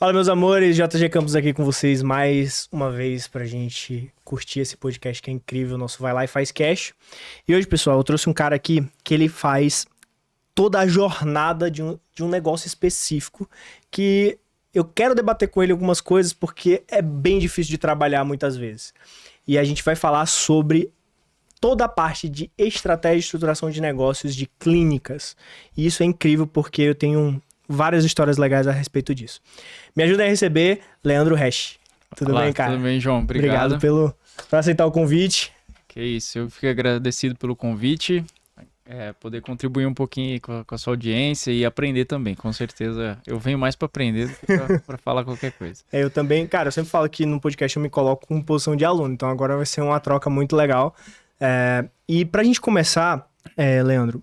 Fala, meus amores, JG Campos aqui com vocês mais uma vez pra gente curtir esse podcast que é incrível, nosso Vai Lá e Faz Cash. E hoje, pessoal, eu trouxe um cara aqui que ele faz toda a jornada de um negócio específico que eu quero debater com ele algumas coisas porque é bem difícil de trabalhar muitas vezes. E a gente vai falar sobre toda a parte de estratégia de estruturação de negócios de clínicas. E isso é incrível porque eu tenho várias histórias legais a respeito disso. Me ajuda a receber Leandro Resch. Tudo bem, cara? Tudo bem, João. Obrigado. Por aceitar o convite. Que isso, eu fico agradecido pelo convite. Poder contribuir um pouquinho com a sua audiência e aprender também. Com certeza, eu venho mais para aprender do que para falar qualquer coisa. Eu também, cara, eu sempre falo que no podcast eu me coloco com posição de aluno, então agora vai ser uma troca muito legal. E pra gente começar, Leandro,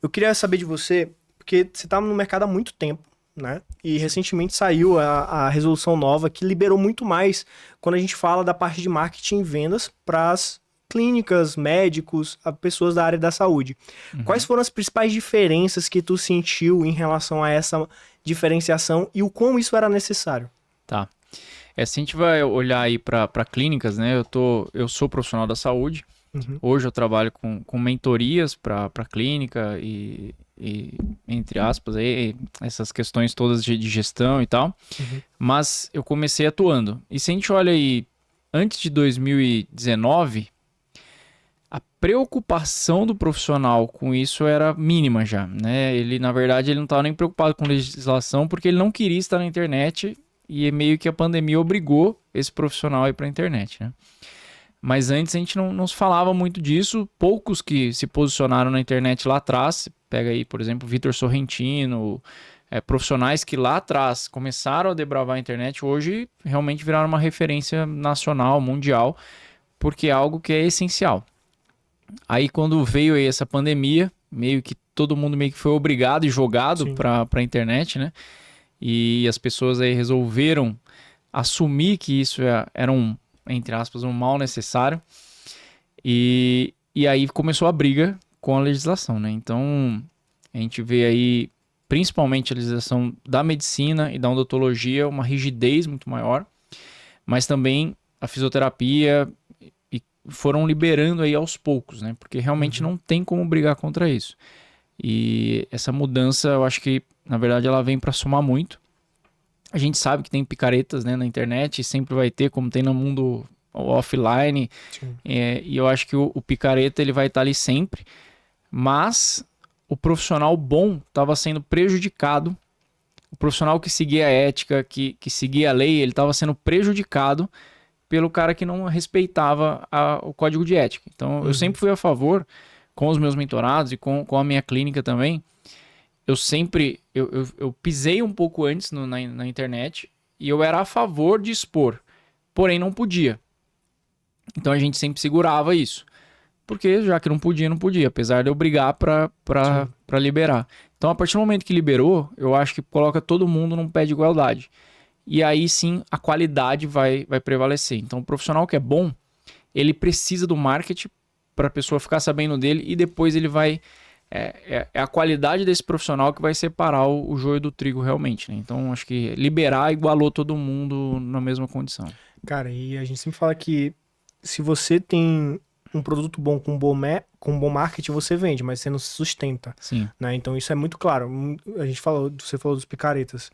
eu queria saber de você, porque você tá no mercado há muito tempo, né? E recentemente saiu a resolução nova que liberou muito mais quando a gente fala da parte de marketing e vendas para as clínicas, médicos, a pessoas da área da saúde. Uhum. Quais foram as principais diferenças que tu sentiu em relação a essa diferenciação e o quão isso era necessário? Tá. Se a gente vai olhar aí para clínicas, né? Eu sou profissional da saúde. Uhum. Hoje eu trabalho com mentorias para clínica e entre aspas, aí, essas questões todas de gestão e tal. Uhum. Mas eu comecei atuando. E se a gente olha aí, antes de 2019, a preocupação do profissional com isso era mínima já, né? Ele, na verdade, ele não estava nem preocupado com legislação porque ele não queria estar na internet e meio que a pandemia obrigou esse profissional a ir para a internet, né? Mas antes a gente não se falava muito disso. Poucos que se posicionaram na internet lá atrás, pega aí, por exemplo, Vitor Sorrentino, profissionais que lá atrás começaram a desbravar a internet, hoje realmente viraram uma referência nacional, mundial, porque é algo que é essencial. Aí quando veio aí essa pandemia, meio que todo mundo meio que foi obrigado e jogado para a internet, né? E as pessoas aí resolveram assumir que isso era entre aspas, um mal necessário. E aí começou a briga com a legislação, né? Então, a gente vê aí, principalmente a legislação da medicina e da odontologia, uma rigidez muito maior, mas também a fisioterapia, e foram liberando aí aos poucos, né? Porque realmente não tem como brigar contra isso. E essa mudança, eu acho que, na verdade, ela vem para somar muito. A gente sabe que tem picaretas, né, na internet, e sempre vai ter, como tem no mundo offline. E eu acho que o picareta ele vai estar ali sempre. Mas o profissional bom estava sendo prejudicado. O profissional que seguia a ética, que seguia a lei, ele estava sendo prejudicado pelo cara que não respeitava o código de ética. Então, eu sempre fui a favor, com os meus mentorados e com a minha clínica também. Eu pisei um pouco antes na internet e eu era a favor de expor, porém não podia. Então a gente sempre segurava isso, porque já que não podia, apesar de eu brigar para liberar. Então a partir do momento que liberou, eu acho que coloca todo mundo num pé de igualdade. E aí sim a qualidade vai prevalecer. Então o profissional que é bom, ele precisa do marketing para a pessoa ficar sabendo dele e depois ele vai... É a qualidade desse profissional que vai separar o joio do trigo realmente, né? Então, acho que liberar igualou todo mundo na mesma condição. Cara, e a gente sempre fala que se você tem um produto bom com um bom marketing, você vende, mas você não se sustenta. Sim. Né? Então, isso é muito claro. Você falou dos picaretas.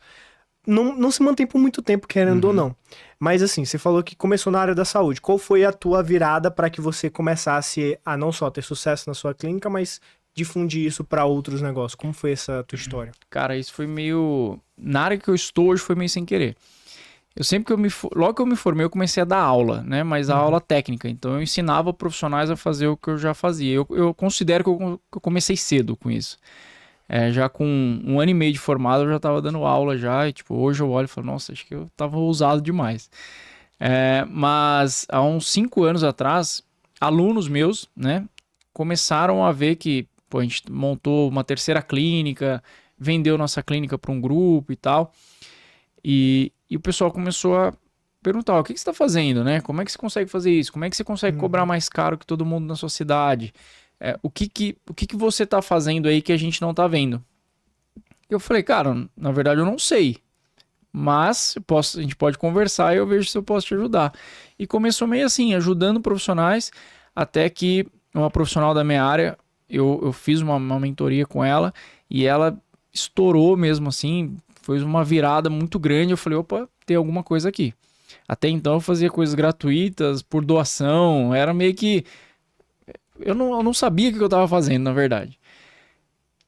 Não se mantém por muito tempo, querendo ou não. Mas assim, você falou que começou na área da saúde. Qual foi a tua virada para que você começasse a não só ter sucesso na sua clínica, mas difundir isso para outros negócios? Como foi essa tua história? Cara, isso foi meio... Na área que eu estou hoje foi meio sem querer. Logo que eu me formei, eu comecei a dar aula, né? Mas a aula técnica. Então eu ensinava profissionais a fazer o que eu já fazia. Eu considero que eu comecei cedo com isso. Já com 1 ano e meio de formado, eu já estava dando aula já. E tipo, hoje eu olho e falo, nossa, acho que eu estava ousado demais. Mas há uns 5 anos atrás, alunos meus, né? Começaram a ver que a gente montou uma terceira clínica, vendeu nossa clínica para um grupo e tal. E o pessoal começou a perguntar, o que você está fazendo, né? Como é que você consegue fazer isso? Como é que você consegue cobrar mais caro que todo mundo na sua cidade? O que você está fazendo aí que a gente não está vendo? Eu falei, cara, na verdade eu não sei. mas a gente pode conversar e eu vejo se eu posso te ajudar. E começou meio assim, ajudando profissionais, até que uma profissional da minha área, eu fiz uma mentoria com ela e ela estourou mesmo assim, foi uma virada muito grande. Eu falei, opa, tem alguma coisa aqui. Até então eu fazia coisas gratuitas, por doação, era meio que... Eu não sabia o que eu estava fazendo, na verdade.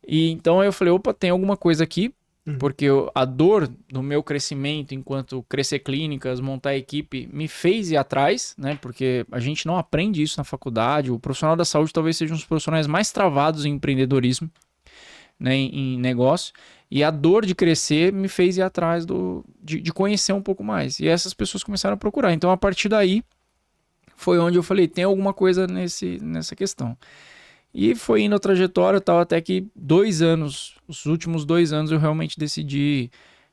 E então eu falei, opa, tem alguma coisa aqui, porque a dor do meu crescimento enquanto crescer clínicas, montar equipe, me fez ir atrás, né? Porque a gente não aprende isso na faculdade. O profissional da saúde talvez seja um dos profissionais mais travados em empreendedorismo, né, em negócio. E a dor de crescer me fez ir atrás de conhecer um pouco mais. E essas pessoas começaram a procurar. Então, a partir daí, foi onde eu falei, tem alguma coisa nessa questão. E foi indo a trajetória tal, até que os últimos 2 anos, eu realmente decidi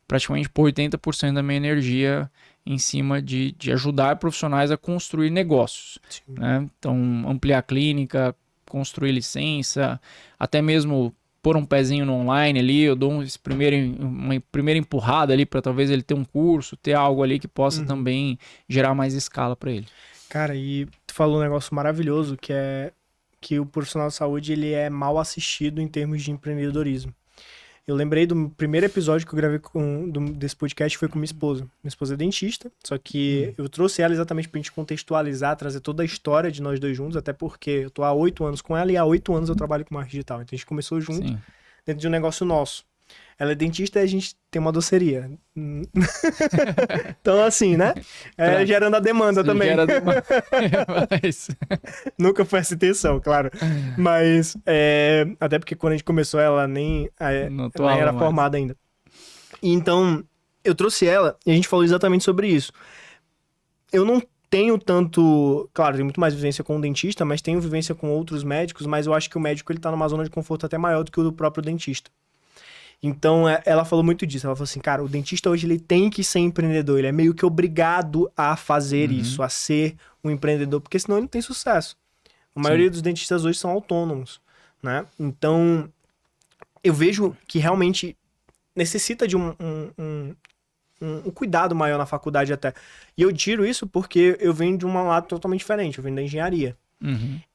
praticamente pôr 80% da minha energia em cima de ajudar profissionais a construir negócios. Né? Então, ampliar a clínica, construir licença, até mesmo pôr um pezinho no online ali, eu dou uma primeira empurrada ali para talvez ele ter um curso, ter algo ali que possa também gerar mais escala para ele. Cara, e tu falou um negócio maravilhoso, que é que o profissional de saúde ele é mal assistido em termos de empreendedorismo. Eu lembrei do primeiro episódio que eu gravei desse podcast, foi com minha esposa. Minha esposa é dentista, só que eu trouxe ela exatamente pra gente contextualizar, trazer toda a história de nós dois juntos, até porque eu tô há 8 anos com ela e há 8 anos eu trabalho com marketing digital. Então a gente começou junto, Sim. dentro de um negócio nosso. Ela é dentista e a gente tem uma doceria. Então, assim, né? Gerando a demanda também. Gera demanda. Mas... Nunca foi essa intenção, claro. Mas, até porque quando a gente começou, ela nem era formada ainda. E então, eu trouxe ela e a gente falou exatamente sobre isso. Eu não tenho tanto... Claro, tenho muito mais vivência com o dentista, mas tenho vivência com outros médicos, mas eu acho que o médico ele tá numa zona de conforto até maior do que o do próprio dentista. Então, ela falou muito disso. Ela falou assim, cara, o dentista hoje ele tem que ser empreendedor. Ele é meio que obrigado a fazer isso, a ser um empreendedor, porque senão ele não tem sucesso. A maioria dos dentistas hoje são autônomos, né? Então, eu vejo que realmente necessita de um cuidado maior na faculdade até. E eu tiro isso porque eu venho de um lado totalmente diferente. Eu venho da engenharia.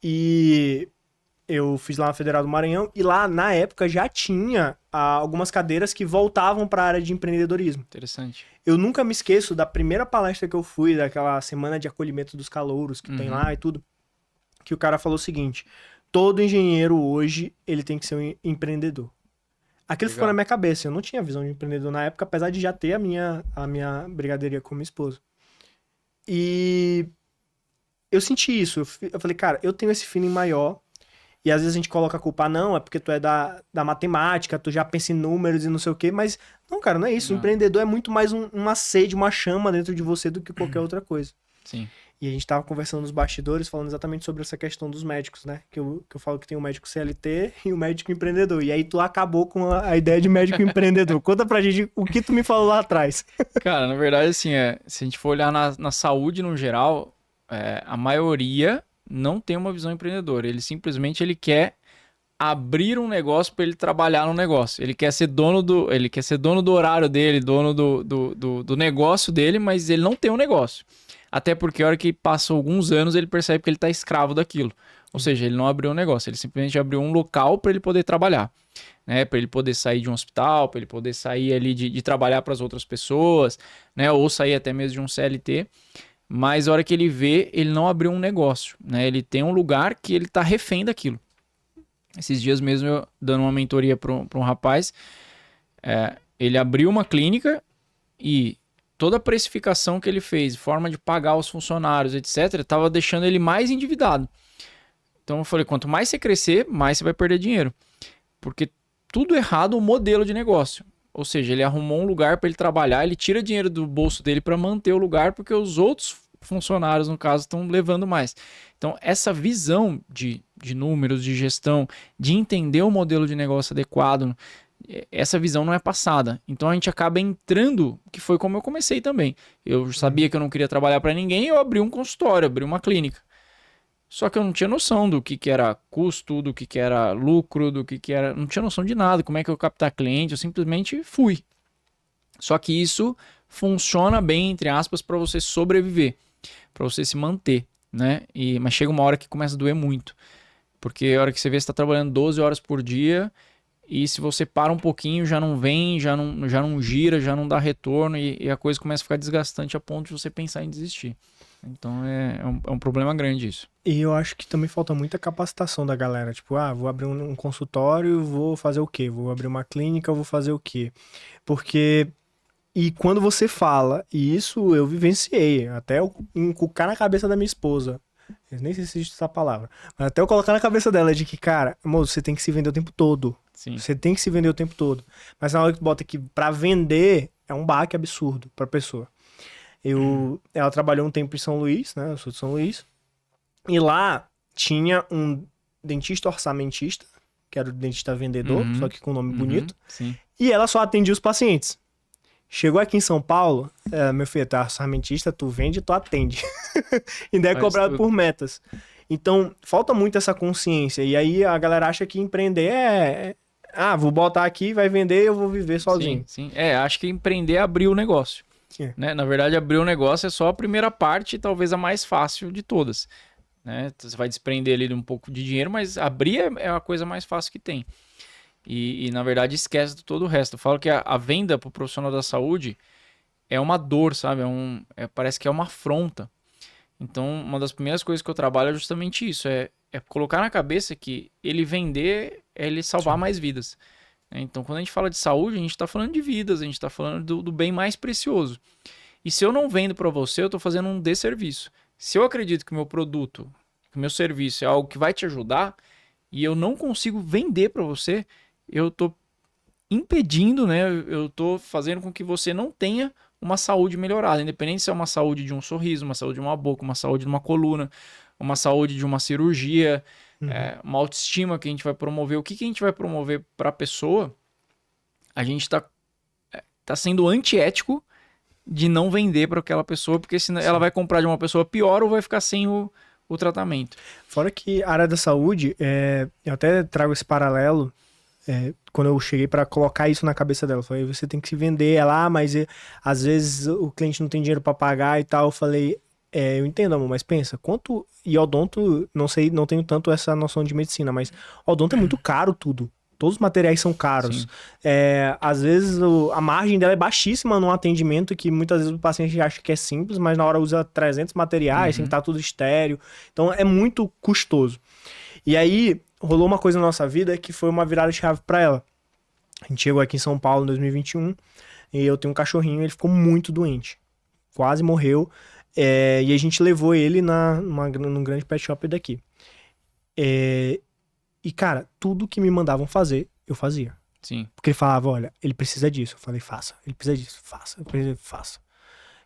E... eu fiz lá na Federal do Maranhão e lá, na época, já tinha algumas cadeiras que voltavam para a área de empreendedorismo. Interessante. Eu nunca me esqueço da primeira palestra que eu fui, daquela semana de acolhimento dos calouros que tem lá e tudo, que o cara falou o seguinte, todo engenheiro hoje, ele tem que ser um empreendedor. Aquilo ficou na minha cabeça, eu não tinha visão de empreendedor na época, apesar de já ter a minha brigadeiria com minha esposa. E eu senti isso, eu falei, cara, eu tenho esse feeling maior. E às vezes a gente coloca a culpa, não, é porque tu é da matemática, tu já pensa em números e não sei o quê, mas não, cara, não é isso. Não. O empreendedor é muito mais uma sede, uma chama dentro de você do que qualquer outra coisa. Sim. E a gente tava conversando nos bastidores, falando exatamente sobre essa questão dos médicos, né? Que eu falo que tem o médico CLT e o médico empreendedor. E aí tu acabou com a ideia de médico empreendedor. Conta pra gente o que tu me falou lá atrás. Cara, na verdade, assim, se a gente for olhar na saúde no geral, a maioria... não tem uma visão empreendedora, ele simplesmente quer abrir um negócio para ele trabalhar no negócio, ele quer ser dono do horário dele, dono do negócio dele, mas ele não tem um negócio, até porque a hora que passa alguns anos ele percebe que ele está escravo daquilo, ou seja, ele não abriu um negócio, ele simplesmente abriu um local para ele poder trabalhar, né? Para ele poder sair de um hospital, para ele poder sair ali de trabalhar para as outras pessoas, né? Ou sair até mesmo de um CLT. Mas a hora que ele vê, ele não abriu um negócio, né? Ele tem um lugar que ele tá refém daquilo. Esses dias mesmo, eu dando uma mentoria para um rapaz, ele abriu uma clínica e toda a precificação que ele fez, forma de pagar os funcionários, etc., estava deixando ele mais endividado. Então eu falei, quanto mais você crescer, mais você vai perder dinheiro. Porque tudo errado o modelo de negócio. Ou seja, ele arrumou um lugar para ele trabalhar, ele tira dinheiro do bolso dele para manter o lugar, porque os outros funcionários, no caso, estão levando mais. Então, essa visão de números, de gestão, de entender o modelo de negócio adequado, essa visão não é passada. Então, a gente acaba entrando, que foi como eu comecei também. Eu sabia que eu não queria trabalhar para ninguém, eu abri um consultório, abri uma clínica. Só que eu não tinha noção do que era custo, do que era lucro, do que era... Não tinha noção de nada, como é que eu captar cliente, eu simplesmente fui. Só que isso funciona bem, entre aspas, para você sobreviver, para você se manter, né? Mas chega uma hora que começa a doer muito. Porque a hora que você vê, você está trabalhando 12 horas por dia e se você para um pouquinho, já não vem, já não gira, já não dá retorno e a coisa começa a ficar desgastante a ponto de você pensar em desistir. Então é um problema grande isso. E eu acho que também falta muita capacitação da galera. Tipo, vou abrir um consultório, vou fazer o quê? Vou abrir uma clínica, vou fazer o quê? Porque... E quando você fala, e isso eu vivenciei, até eu encucar na cabeça da minha esposa. Eu nem sei se existe essa palavra. Mas até eu colocar na cabeça dela de que, cara, moço, você tem que se vender o tempo todo. Sim. Você tem que se vender o tempo todo. Mas na hora que bota aqui pra vender, é um baque absurdo pra pessoa. Ela trabalhou um tempo em São Luís, né? Eu sou de São Luís. E lá tinha um dentista orçamentista, que era o dentista vendedor, só que com um nome bonito. Sim. E ela só atendia os pacientes. Chegou aqui em São Paulo, meu filho, tu é orçamentista, tu vende, tu atende. Ainda é cobrado por metas. Então, falta muito essa consciência. E aí a galera acha que empreender vou botar aqui, vai vender, eu vou viver sozinho. Sim. Acho que empreender é abrir o negócio. Né? Na verdade, abrir o negócio é só a primeira parte, talvez a mais fácil de todas. Né? Você vai desprender ali de um pouco de dinheiro, mas abrir é a coisa mais fácil que tem. E na verdade esquece de todo o resto. Eu falo que a venda para o profissional da saúde é uma dor, sabe? Parece que é uma afronta. Então, uma das primeiras coisas que eu trabalho é justamente isso. É colocar na cabeça que ele vender é ele salvar mais vidas. Então, quando a gente fala de saúde, a gente está falando de vidas, a gente está falando do bem mais precioso. E se eu não vendo para você, eu estou fazendo um desserviço. Se eu acredito que o meu produto, que o meu serviço é algo que vai te ajudar e eu não consigo vender para você, eu tô impedindo, né? Eu tô fazendo com que você não tenha uma saúde melhorada, independente se é uma saúde de um sorriso, uma saúde de uma boca, uma saúde de uma coluna, uma saúde de uma cirurgia, uma autoestima que a gente vai promover. O que a gente vai promover para a pessoa? A gente tá sendo antiético de não vender para aquela pessoa, porque senão ela vai comprar de uma pessoa pior ou vai ficar sem o tratamento. Fora que a área da saúde, eu até trago esse paralelo. Quando eu cheguei para colocar isso na cabeça dela, eu falei, você tem que se vender. Ela, mas às vezes o cliente não tem dinheiro para pagar e tal. Eu falei, eu entendo, amor, mas pensa, quanto... E odonto, não sei, não tenho tanto essa noção de medicina, mas odonto é muito caro tudo. Todos os materiais são caros. Às vezes a margem dela é baixíssima num atendimento que muitas vezes o paciente acha que é simples, mas na hora usa 300 materiais, tem que estar tudo estéreo. Então é muito custoso. E aí rolou uma coisa na nossa vida que foi uma virada de chave pra ela. A gente chegou aqui em São Paulo em 2021 e eu tenho um cachorrinho, ele ficou muito doente. Quase morreu. E a gente levou ele num grande pet shop daqui. E, cara, tudo que me mandavam fazer, eu fazia. Sim. Porque ele falava, olha, ele precisa disso. Eu falei, faça. Ele precisa disso, faça. Faça.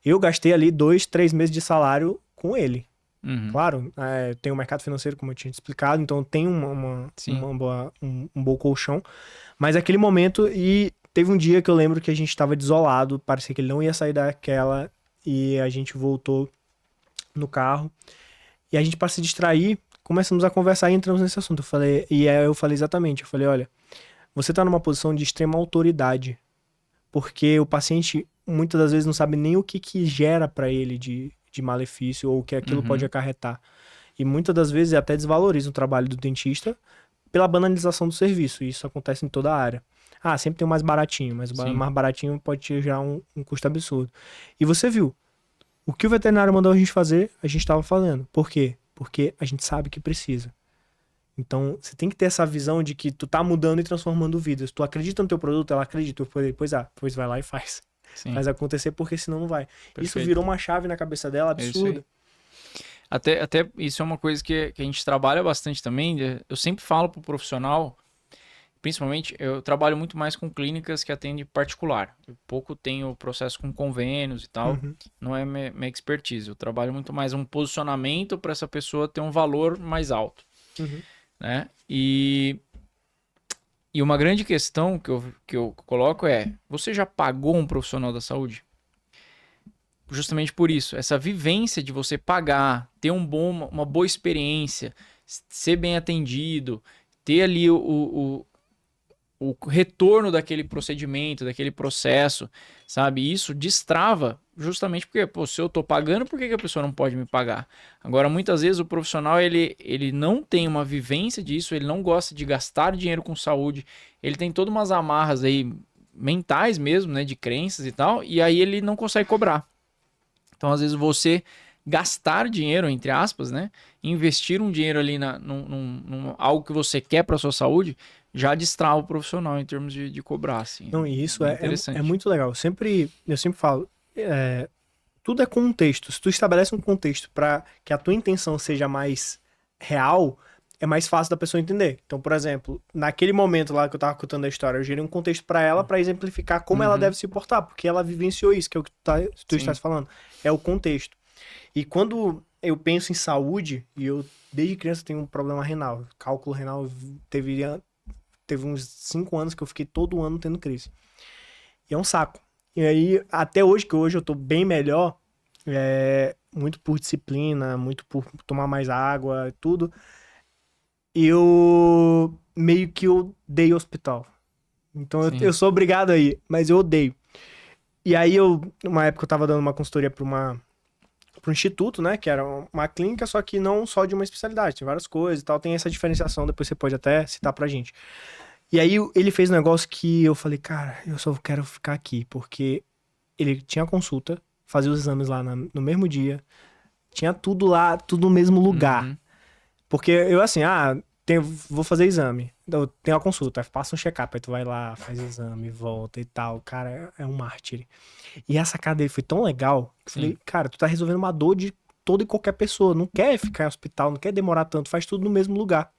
Eu gastei ali 2-3 meses de salário com ele. Claro, tem o mercado financeiro, como eu tinha te explicado, então tem um bom colchão. Mas aquele momento, e teve um dia que eu lembro que a gente estava desolado, parecia que ele não ia sair daquela, e a gente voltou no carro. E a gente, para se distrair, começamos a conversar e entramos nesse assunto. Eu falei exatamente, eu falei, olha, você está numa posição de extrema autoridade, porque o paciente muitas das vezes não sabe nem o que gera para ele de malefício ou o que aquilo pode acarretar. E muitas das vezes até desvaloriza o trabalho do dentista pela banalização do serviço. E isso acontece em toda a área. Sempre tem o mais baratinho, mas o mais baratinho pode te gerar um custo absurdo. E você viu, o que o veterinário mandou a gente fazer, a gente estava fazendo. Por quê? Porque a gente sabe que precisa. Então, você tem que ter essa visão de que tu tá mudando e transformando vidas. Tu acredita no teu produto, ela acredita. Pois vai lá e faz. Sim. Faz acontecer, porque senão não vai. Perfeito. Isso virou uma chave na cabeça dela absurda. Até isso é uma coisa que a gente trabalha bastante também. Eu sempre falo pro profissional, principalmente, eu trabalho muito mais com clínicas que atendem particular. Eu pouco tenho processo com convênios e tal. Não é minha expertise. Eu trabalho muito mais um posicionamento para essa pessoa ter um valor mais alto. Né? E uma grande questão que eu coloco é, você já pagou um profissional da saúde? Justamente por isso, essa vivência de você pagar, ter uma boa experiência, ser bem atendido, ter ali o o retorno daquele procedimento, daquele processo, sabe? Isso destrava justamente porque, pô, se eu tô pagando, por que que a pessoa não pode me pagar? Agora, muitas vezes o profissional, ele não tem uma vivência disso, ele não gosta de gastar dinheiro com saúde, ele tem todas umas amarras aí mentais mesmo, né, de crenças e tal, e aí ele não consegue cobrar. Então, às vezes, você gastar dinheiro, entre aspas, né, investir um dinheiro ali num algo que você quer para sua saúde, já destrava o profissional em termos de cobrar, assim. Não, e isso Interessante. é muito legal. Eu sempre falo, tudo é contexto. Se tu estabelece um contexto para que a tua intenção seja mais real, é mais fácil da pessoa entender. Então, por exemplo, naquele momento lá que eu tava contando a história, eu gerei um contexto para ela para exemplificar como ela deve se portar, porque ela vivenciou isso, que é o que tu estás falando. É o contexto. E quando eu penso em saúde, e eu desde criança tenho um problema renal, cálculo renal, teve uns 5 anos que eu fiquei todo ano tendo crise. E é um saco. E aí, até hoje, que hoje eu tô bem melhor, muito por disciplina, muito por tomar mais água, tudo, eu meio que odeio hospital. Então eu sou obrigado a ir, mas eu odeio. E aí uma época eu tava dando uma consultoria para um instituto, né, que era uma clínica, só que não só de uma especialidade, tem várias coisas e tal, tem essa diferenciação, depois você pode até citar pra gente. E aí ele fez um negócio que eu falei, cara, eu só quero ficar aqui, porque ele tinha consulta, fazia os exames lá no mesmo dia, tinha tudo lá, tudo no mesmo lugar. Porque eu assim, vou fazer exame, eu tenho a consulta, aí passa um check-up, aí tu vai lá, faz exame, volta e tal, cara, é um mártir. E a sacada dele foi tão legal, que eu falei, cara, tu tá resolvendo uma dor de toda e qualquer pessoa, não quer ficar em hospital, não quer demorar tanto, faz tudo no mesmo lugar.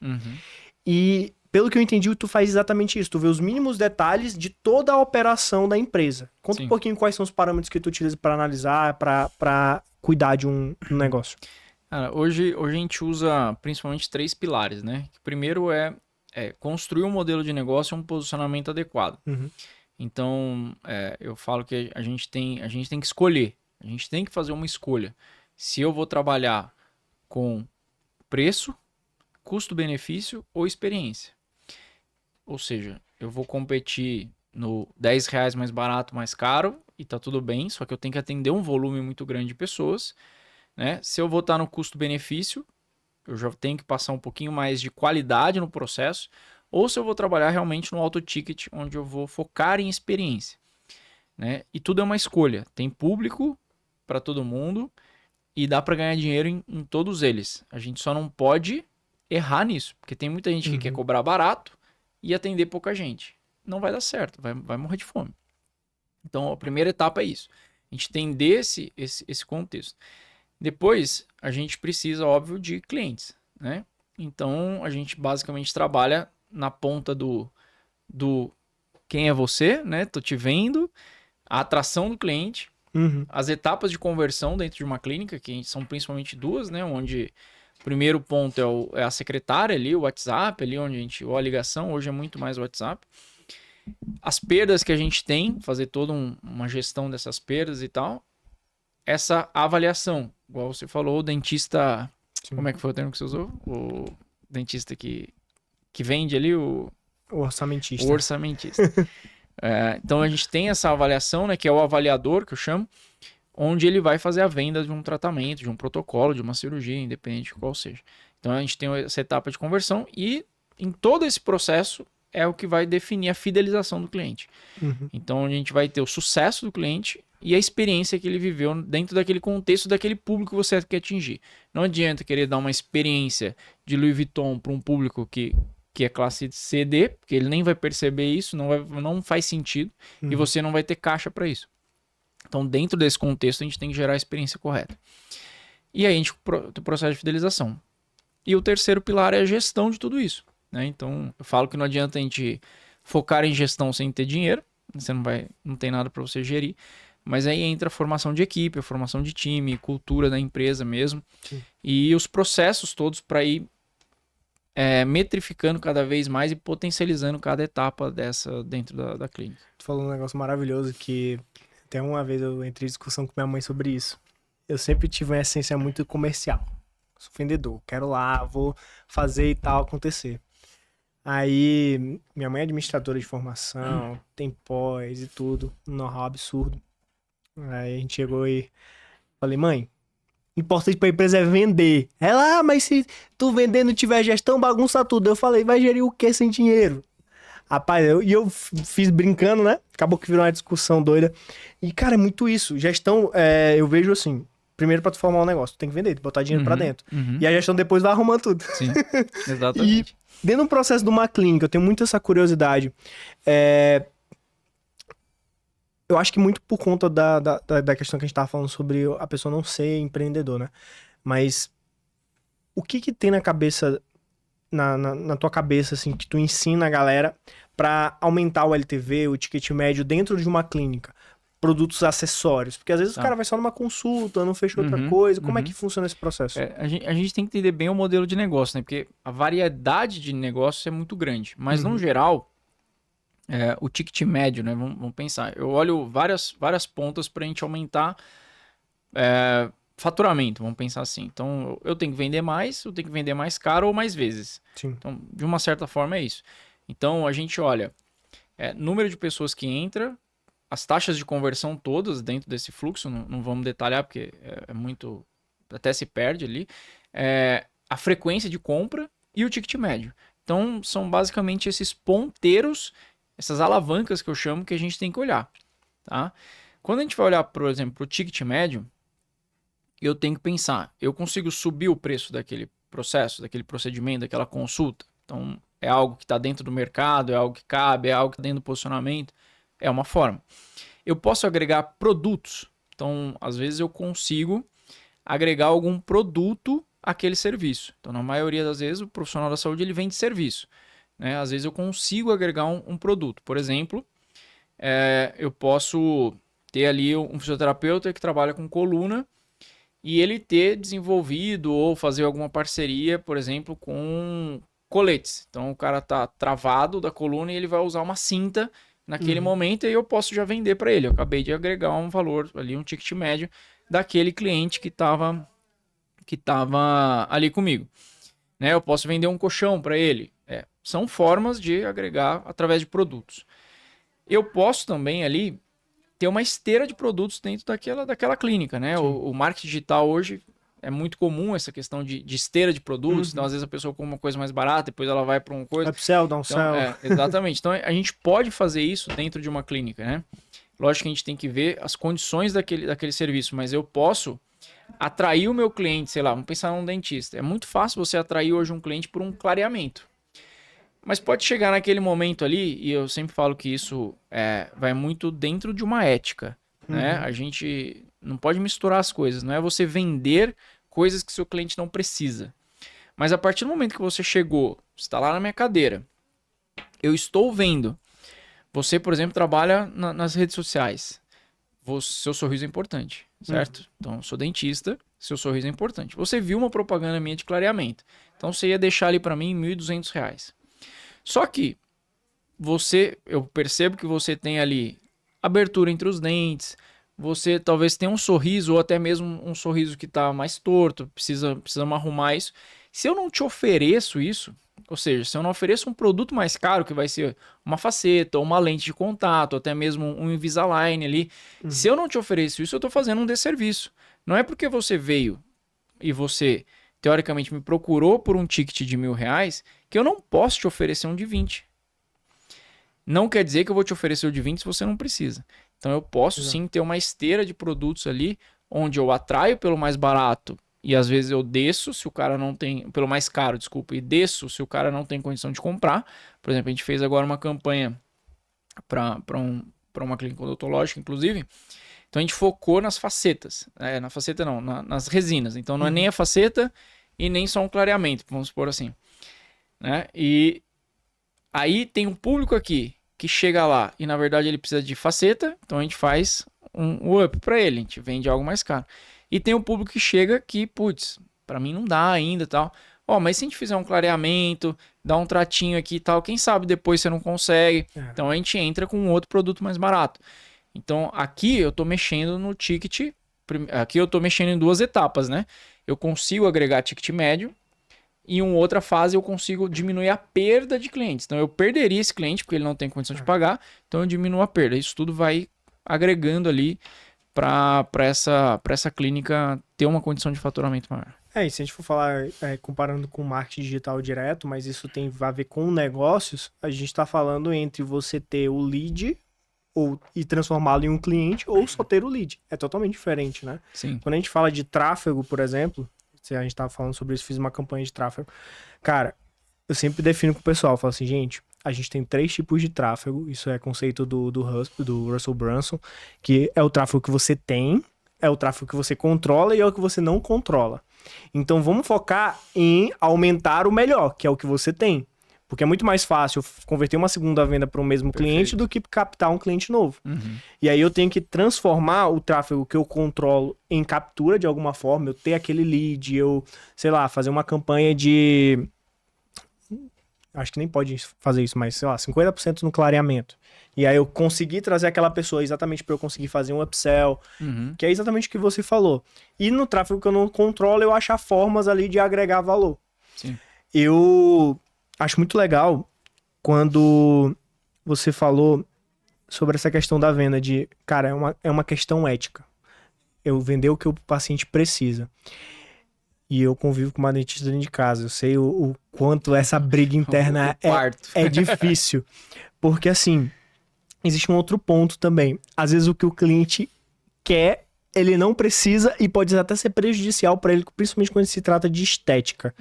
E pelo que eu entendi, tu faz exatamente isso. Tu vê os mínimos detalhes de toda a operação da empresa. Conta um pouquinho quais são os parâmetros que tu utiliza para analisar, para cuidar de um negócio. Cara, hoje a gente usa principalmente 3 pilares, né? O primeiro é construir um modelo de negócio e um posicionamento adequado. Então, eu falo que a gente tem que escolher. A gente tem que fazer uma escolha. Se eu vou trabalhar com preço, custo-benefício ou experiência. Ou seja, eu vou competir no R$10 mais barato, mais caro, e tá tudo bem, só que eu tenho que atender um volume muito grande de pessoas, né? Se eu vou estar no custo-benefício, eu já tenho que passar um pouquinho mais de qualidade no processo, ou se eu vou trabalhar realmente no auto ticket, onde eu vou focar em experiência, né? E tudo é uma escolha. Tem público para todo mundo e dá para ganhar dinheiro em todos eles. A gente só não pode errar nisso, porque tem muita gente que quer cobrar barato e atender pouca gente. Não vai dar certo, vai morrer de fome. Então, a primeira etapa é isso. A gente entender esse contexto. Depois, a gente precisa, óbvio, de clientes, né? Então, a gente basicamente trabalha na ponta do quem é você, né? Tô te vendo, a atração do cliente, as etapas de conversão dentro de uma clínica, que são principalmente 2, né? Onde o primeiro ponto é a secretária ali, o WhatsApp ali, ou a ligação, hoje é muito mais o WhatsApp. As perdas que a gente tem, fazer toda uma gestão dessas perdas e tal. Essa avaliação, igual você falou, o dentista... Sim. Como é que foi o termo que você usou? O dentista que vende ali o orçamentista. O orçamentista. Então a gente tem essa avaliação, né, que é o avaliador, que eu chamo, onde ele vai fazer a venda de um tratamento, de um protocolo, de uma cirurgia, independente de qual seja. Então a gente tem essa etapa de conversão e em todo esse processo é o que vai definir a fidelização do cliente. Então a gente vai ter o sucesso do cliente e a experiência que ele viveu dentro daquele contexto, daquele público que você quer atingir. Não adianta querer dar uma experiência de Louis Vuitton para um público que é classe CD, porque ele nem vai perceber isso, não faz sentido, e você não vai ter caixa para isso. Então, dentro desse contexto, a gente tem que gerar a experiência correta. E aí a gente tem o processo de fidelização. E o terceiro pilar é a gestão de tudo isso, né? Então, eu falo que não adianta a gente focar em gestão sem ter dinheiro, você não tem nada para você gerir, mas aí entra a formação de equipe, a formação de time, cultura da empresa mesmo, e os processos todos para ir metrificando cada vez mais e potencializando cada etapa dessa dentro da clínica. Tu falou um negócio maravilhoso que até uma vez eu entrei em discussão com minha mãe sobre isso. Eu sempre tive uma essência muito comercial. Sou vendedor, quero lá, vou fazer e tal acontecer. Aí, minha mãe é administradora de formação, tem pós e tudo, um know-how absurdo. Aí a gente chegou e falei, mãe, importante pra empresa é vender. Ela, mas se tu vender não tiver gestão, bagunça tudo. Eu falei, vai gerir o quê sem dinheiro? Rapaz, eu fiz brincando, né? Acabou que virou uma discussão doida. E, cara, é muito isso. Gestão, eu vejo assim, primeiro pra tu formar um negócio, tu tem que vender, botar dinheiro pra dentro. E a gestão depois vai arrumando tudo. Sim, exatamente. E dentro do processo de uma clínica, eu tenho muito essa curiosidade. Eu acho que muito por conta da questão que a gente tava falando sobre a pessoa não ser empreendedor, né? Mas o que tem na cabeça, na tua cabeça, assim, que tu ensina a galera pra aumentar o LTV, o ticket médio dentro de uma clínica? Produtos acessórios. Porque às vezes o cara vai só numa consulta, não fecha outra coisa. Como é que funciona esse processo? A gente tem que entender bem o modelo de negócio, né? Porque a variedade de negócios é muito grande. Mas, no geral, o ticket médio, né? Vamos pensar. Eu olho várias pontas para a gente aumentar faturamento, vamos pensar assim. Então, eu tenho que vender mais, eu tenho que vender mais caro ou mais vezes. Sim. Então, de uma certa forma, é isso. Então, a gente olha número de pessoas que entra, as taxas de conversão todas dentro desse fluxo, não vamos detalhar porque é muito... até se perde ali. A frequência de compra e o ticket médio. Então, são basicamente esses ponteiros, essas alavancas que eu chamo, que a gente tem que olhar. Tá? Quando a gente vai olhar, por exemplo, para o ticket médio, eu tenho que pensar, eu consigo subir o preço daquele processo, daquele procedimento, daquela consulta? Então, é algo que está dentro do mercado, é algo que cabe, é algo que está dentro do posicionamento? É uma forma. Eu posso agregar produtos. Então, às vezes eu consigo agregar algum produto àquele serviço. Então, na maioria das vezes, o profissional da saúde ele vende serviço. Né? Às vezes eu consigo agregar um produto. Por exemplo, eu posso ter ali um fisioterapeuta que trabalha com coluna e ele ter desenvolvido ou fazer alguma parceria, por exemplo, com coletes. Então, o cara está travado da coluna e ele vai usar uma cinta naquele momento e eu posso já vender para ele. Eu acabei de agregar um valor ali, um ticket médio daquele cliente que estava ali comigo. Né? Eu posso vender um colchão para ele. São formas de agregar através de produtos. Eu posso também ali ter uma esteira de produtos dentro daquela clínica. Né? O marketing digital hoje é muito comum essa questão de esteira de produtos. Então, às vezes a pessoa compra uma coisa mais barata, depois ela vai para uma coisa... Upsell, downsell. Então, exatamente. Então, a gente pode fazer isso dentro de uma clínica, né? Lógico que a gente tem que ver as condições daquele serviço, mas eu posso atrair o meu cliente, sei lá, vamos pensar num dentista. É muito fácil você atrair hoje um cliente por um clareamento. Mas pode chegar naquele momento ali, e eu sempre falo que isso vai muito dentro de uma ética, né? A gente não pode misturar as coisas, não é você vender coisas que seu cliente não precisa. Mas a partir do momento que você chegou, está lá na minha cadeira, eu estou vendo, você, por exemplo, trabalha nas redes sociais, seu sorriso é importante, certo? Então, eu sou dentista, seu sorriso é importante. Você viu uma propaganda minha de clareamento, então você ia deixar ali para mim R$1.200. Só que eu percebo que você tem ali abertura entre os dentes, você talvez tenha um sorriso ou até mesmo um sorriso que está mais torto, precisamos arrumar isso. Se eu não te ofereço isso, ou seja, se eu não ofereço um produto mais caro, que vai ser uma faceta, ou uma lente de contato, ou até mesmo um Invisalign ali, se eu não te ofereço isso, eu estou fazendo um desserviço. Não é porque você veio e você, teoricamente, me procurou por um ticket de R$1.000 que eu não posso te oferecer um de 20. Não quer dizer que eu vou te oferecer o de 20 se você não precisa. Então eu posso sim ter uma esteira de produtos ali, onde eu atraio pelo mais barato e às vezes eu desço se o cara não tem, pelo mais caro, desculpa, e desço se o cara não tem condição de comprar. Por exemplo, a gente fez agora uma campanha para uma clínica odontológica, inclusive. Então a gente focou nas facetas, na faceta não, nas resinas. Então não é nem a faceta e nem só um clareamento, vamos supor assim. Né? E aí tem um público aqui que chega lá e na verdade ele precisa de faceta, então a gente faz um up para ele, a gente vende algo mais caro. E tem um público que chega que, putz, para mim não dá ainda e tal. Mas se a gente fizer um clareamento, dar um tratinho aqui e tal, quem sabe depois você não consegue. Então a gente entra com um outro produto mais barato. Então aqui eu tô mexendo no ticket, aqui eu tô mexendo em duas etapas, né? Eu consigo agregar ticket médio, em uma outra fase eu consigo diminuir a perda de clientes. Então eu perderia esse cliente porque ele não tem condição de pagar, então eu diminuo a perda. Isso tudo vai agregando ali para essa clínica ter uma condição de faturamento maior. E se a gente for falar, comparando com marketing digital direto, mas isso tem a ver com negócios, a gente está falando entre você ter o lead e transformá-lo em um cliente ou só ter o lead. É totalmente diferente, né? Sim. Quando a gente fala de tráfego, por exemplo, se a gente estava falando sobre isso, fiz uma campanha de tráfego. Cara, eu sempre defino com o pessoal, falo assim, gente, a gente tem 3 tipos de tráfego, isso é conceito do Russell Brunson, que é o tráfego que você tem, é o tráfego que você controla e é o que você não controla. Então vamos focar em aumentar o melhor, que é o que você tem. Porque é muito mais fácil converter uma segunda venda para o mesmo cliente do que captar um cliente novo. Uhum. E aí eu tenho que transformar o tráfego que eu controlo em captura de alguma forma, eu ter aquele lead, eu, sei lá, fazer uma campanha de... Acho que nem pode fazer isso, mas, sei lá, 50% no clareamento. E aí eu consegui trazer aquela pessoa exatamente para eu conseguir fazer um upsell, que é exatamente o que você falou. E no tráfego que eu não controlo, eu achar formas ali de agregar valor. Sim. Eu acho muito legal quando você falou sobre essa questão da venda de, cara, é uma questão ética. Eu vender o que o paciente precisa. E eu convivo com uma dentista dentro de casa. Eu sei o quanto essa briga interna é difícil. Porque, assim, existe um outro ponto também. Às vezes o que o cliente quer, ele não precisa e pode até ser prejudicial para ele, principalmente quando se trata de estética.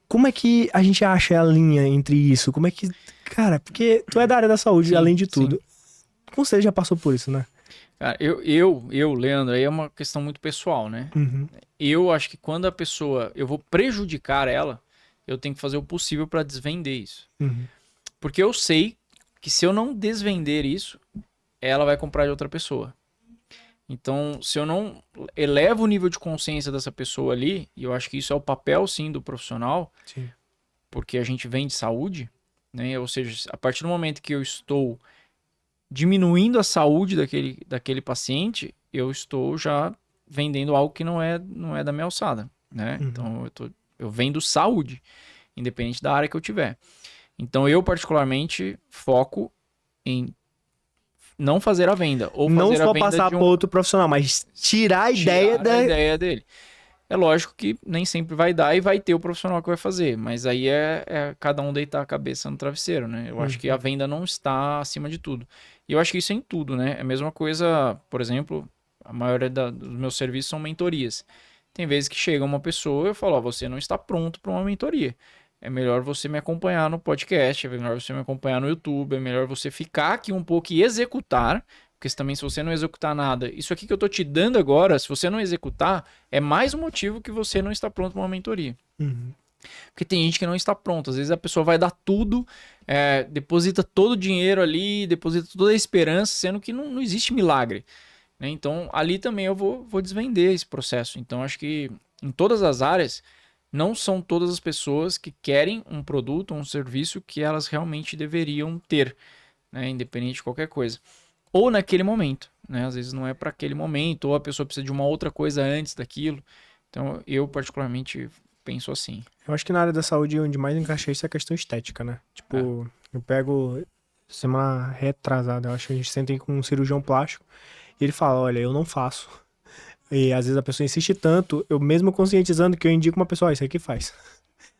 Como é que a gente acha a linha entre isso? Como é que... Cara, porque tu é da área da saúde, além de tudo. Com certeza já passou por isso, né? Cara, Leandro, aí é uma questão muito pessoal, né? Eu acho que quando a pessoa... Eu vou prejudicar ela, eu tenho que fazer o possível para desvender isso. Porque eu sei que se eu não desvender isso, ela vai comprar de outra pessoa. Então, se eu não elevo o nível de consciência dessa pessoa ali, e eu acho que isso é o papel, sim, do profissional, porque a gente vem de saúde, né? Ou seja, a partir do momento que eu estou diminuindo a saúde daquele paciente, eu estou já vendendo algo que não é da minha alçada, né? Então, eu vendo saúde, independente da área que eu tiver. Então, eu particularmente foco em não fazer a venda. Ou não fazer só a venda passar para outro profissional, mas tirar a ideia dele. É lógico que nem sempre vai dar e vai ter o profissional que vai fazer, mas aí é cada um deitar a cabeça no travesseiro, né? Eu acho que a venda não está acima de tudo. E eu acho que isso é em tudo, né? É a mesma coisa, por exemplo, a maioria dos meus serviços são mentorias. Tem vezes que chega uma pessoa e eu falo, você não está pronto para uma mentoria. É melhor você me acompanhar no podcast, é melhor você me acompanhar no YouTube, é melhor você ficar aqui um pouco e executar, porque também se você não executar nada, isso aqui que eu tô te dando agora, se você não executar, é mais um motivo que você não está pronto para uma mentoria. Porque tem gente que não está pronta, às vezes a pessoa vai dar tudo, deposita todo o dinheiro ali, deposita toda a esperança, sendo que não existe milagre, né? Então ali também eu vou desvender esse processo. Então acho que em todas as áreas, não são todas as pessoas que querem um produto ou um serviço que elas realmente deveriam ter, né? Independente de qualquer coisa. Ou naquele momento, né? Às vezes não é para aquele momento, ou a pessoa precisa de uma outra coisa antes daquilo. Então, eu particularmente penso assim. Eu acho que na área da saúde, onde mais encaixa isso é a questão estética, né? Tipo, eu pego semana retrasada, eu acho que a gente senta aí com um cirurgião plástico e ele fala, olha, eu não faço. E às vezes a pessoa insiste tanto, eu mesmo conscientizando que eu indico uma pessoa, isso aqui faz.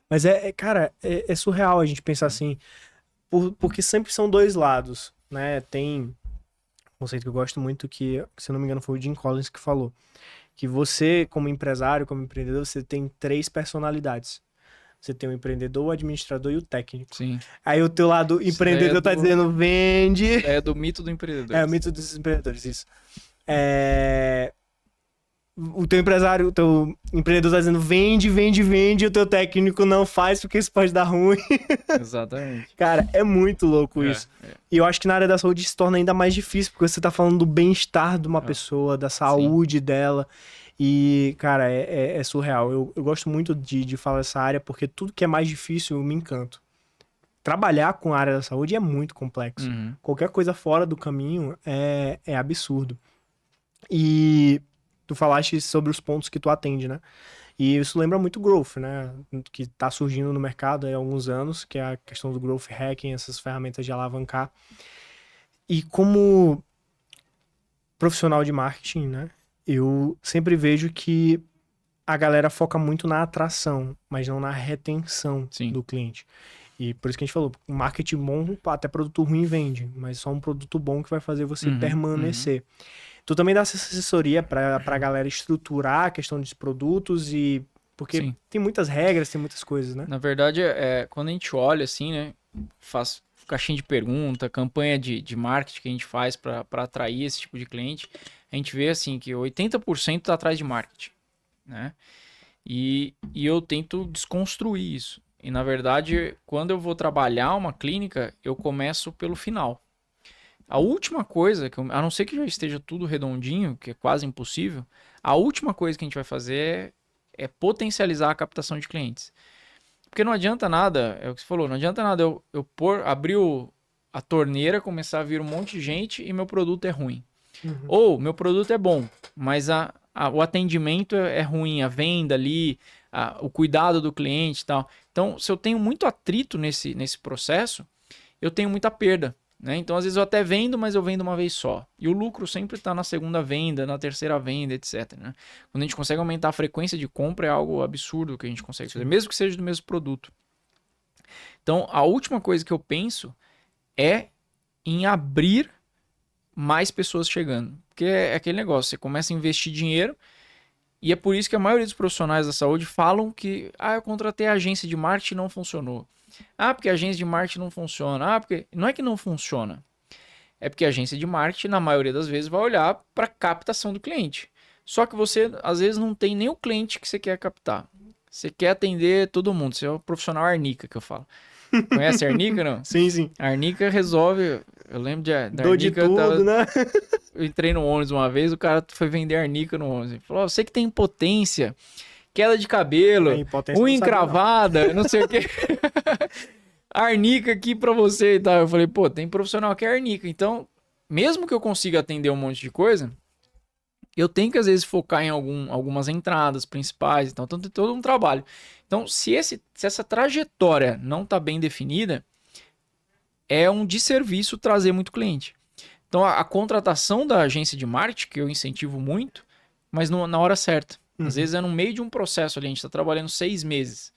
Mas cara, é surreal a gente pensar assim, porque sempre são dois lados, né? Tem um conceito que eu gosto muito que, se eu não me engano, foi o Jim Collins que falou, que você, como empresário, como empreendedor, você tem 3 personalidades. Você tem o empreendedor, o administrador e o técnico. Sim. Aí o teu lado empreendedor tá dizendo, vende... É do mito do empreendedor. É, o mito dos empreendedores, isso. O teu empresário, o teu empreendedor tá dizendo vende, e o teu técnico não faz porque isso pode dar ruim. Exatamente. Cara, é muito louco isso. E eu acho que na área da saúde se torna ainda mais difícil, porque você tá falando do bem-estar de uma pessoa, da saúde dela. E, cara, é surreal. Eu gosto muito de falar dessa área, porque tudo que é mais difícil eu me encanto. Trabalhar com a área da saúde é muito complexo. Qualquer coisa fora do caminho é absurdo. E tu falaste sobre os pontos que tu atende, né? E isso lembra muito growth, né? Que está surgindo no mercado há alguns anos, que é a questão do growth hacking, essas ferramentas de alavancar. E como profissional de marketing, né? Eu sempre vejo que a galera foca muito na atração, mas não na retenção Sim. do cliente. E por isso que a gente falou, marketing bom, até produto ruim vende, mas só um produto bom que vai fazer você permanecer. Tu também dá essa assessoria pra galera estruturar a questão dos produtos e... Porque Sim. tem muitas regras, tem muitas coisas, né? Na verdade, quando a gente olha assim, né, faz caixinha de pergunta, campanha de marketing que a gente faz para atrair esse tipo de cliente, a gente vê assim que 80% tá atrás de marketing, né? E eu tento desconstruir isso. E na verdade, quando eu vou trabalhar uma clínica, eu começo pelo final. A última coisa, a não ser que já esteja tudo redondinho, que é quase impossível, a última coisa que a gente vai fazer é potencializar a captação de clientes. Porque não adianta nada, é o que você falou, não adianta nada eu abrir a torneira, começar a vir um monte de gente e meu produto é ruim. Ou meu produto é bom, mas o atendimento é ruim, a venda ali, o cuidado do cliente e tal. Então, se eu tenho muito atrito nesse processo, eu tenho muita perda. Né? Então, às vezes eu até vendo, mas eu vendo uma vez só. E o lucro sempre está na segunda venda, na terceira venda, etc. Né? Quando a gente consegue aumentar a frequência de compra, é algo absurdo que a gente consegue fazer, mesmo que seja do mesmo produto. Então, a última coisa que eu penso é em abrir mais pessoas chegando. Porque é aquele negócio, você começa a investir dinheiro e é por isso que a maioria dos profissionais da saúde falam que eu contratei a agência de marketing e não funcionou. Porque a agência de marketing não funciona. Porque não é que não funciona. É porque a agência de marketing, na maioria das vezes, vai olhar para a captação do cliente. Só que você, às vezes, não tem nem o cliente que você quer captar. Você quer atender todo mundo. Você é o profissional Arnica, que eu falo. Conhece a Arnica, não? Sim, sim. A Arnica resolve... Eu lembro da Dou de Arnica, tudo, né? Eu entrei no ônibus uma vez, o cara foi vender Arnica no ônibus. Ele falou, você que tem impotência, queda de cabelo, unha encravada, não sei o quê. Arnica aqui pra você e tal. Eu falei, pô, tem profissional que é Arnica. Então, mesmo que eu consiga atender um monte de coisa, eu tenho que às vezes focar em algumas entradas principais. Então, tem todo um trabalho. Então, se essa trajetória não tá bem definida, é um desserviço trazer muito cliente. Então, a contratação da agência de marketing, que eu incentivo muito, mas na hora certa. Às vezes é no meio de um processo ali, a gente está trabalhando 6 meses.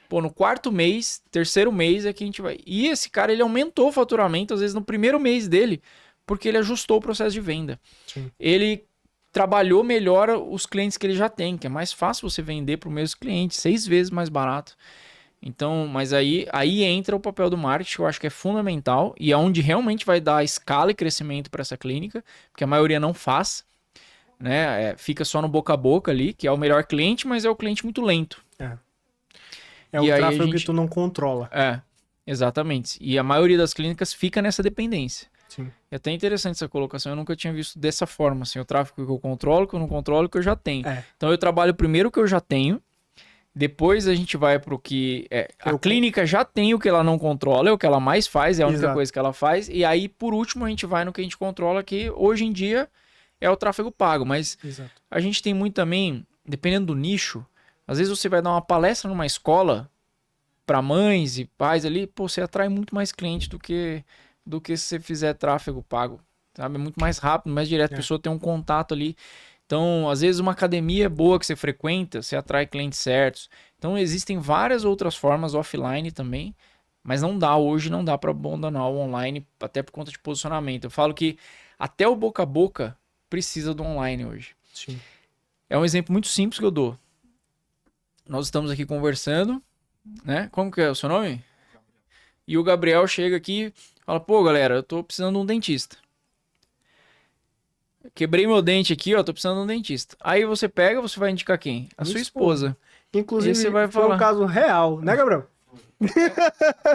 Pô, no quarto mês, terceiro mês é que a gente vai... E esse cara, ele aumentou o faturamento, às vezes no primeiro mês dele, porque ele ajustou o processo de venda. Sim. Ele trabalhou melhor os clientes que ele já tem, que é mais fácil você vender para o mesmo cliente, 6 vezes mais barato. Então, mas aí entra o papel do marketing, que eu acho que é fundamental, e é onde realmente vai dar escala e crescimento para essa clínica, porque a maioria não faz, né? Fica só no boca a boca ali, que é o melhor cliente, mas é o cliente muito lento. É o tráfego que tu não controla. Exatamente. E a maioria das clínicas fica nessa dependência. Sim. É até interessante essa colocação, eu nunca tinha visto dessa forma, assim, o tráfego que eu controlo, que eu não controlo, que eu já tenho. Então eu trabalho primeiro o que eu já tenho, depois a gente vai para o que... a clínica já tem o que ela não controla, é o que ela mais faz, é a única coisa que ela faz, e aí por último a gente vai no que a gente controla, que hoje em dia é o tráfego pago, mas a gente tem muito também, dependendo do nicho, às vezes você vai dar uma palestra numa escola para mães e pais ali, pô, você atrai muito mais cliente do que se você fizer tráfego pago, sabe? É muito mais rápido, mais direto, a pessoa tem um contato ali. Então, às vezes uma academia boa que você frequenta, você atrai clientes certos. Então, existem várias outras formas offline também, mas hoje não dá para abandonar o online, até por conta de posicionamento. Eu falo que até o boca a boca precisa do online hoje. Sim. É um exemplo muito simples que eu dou. Nós estamos aqui conversando, né? Como que é o seu nome? E o Gabriel chega aqui e fala, pô, galera, eu tô precisando de um dentista. Quebrei meu dente aqui, ó, tô precisando de um dentista. Aí você vai indicar quem? A sua esposa. Inclusive, você vai foi um caso real, né, Gabriel?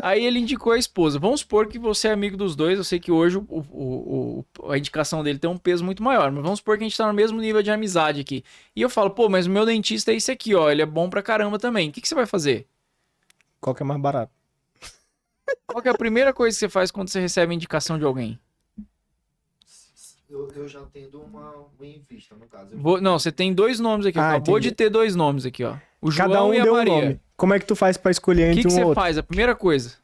Aí ele indicou a esposa. Vamos supor que você é amigo dos dois. Eu sei que hoje a indicação dele tem um peso muito maior, mas vamos supor que a gente tá no mesmo nível de amizade aqui. E eu falo, pô, mas o meu dentista é esse aqui, ó, ele é bom pra caramba também. O que você vai fazer? Qual que é mais barato? Qual que é a primeira coisa que você faz quando você recebe a indicação de alguém? Eu já tendo uma em vista, no caso. Não, você tem 2 nomes aqui. Acabou de ter 2 nomes aqui, ó. O João Cada um e a deu um Maria. nome. Como é que tu faz pra escolher O entre que um você ou outro? faz? A primeira coisa.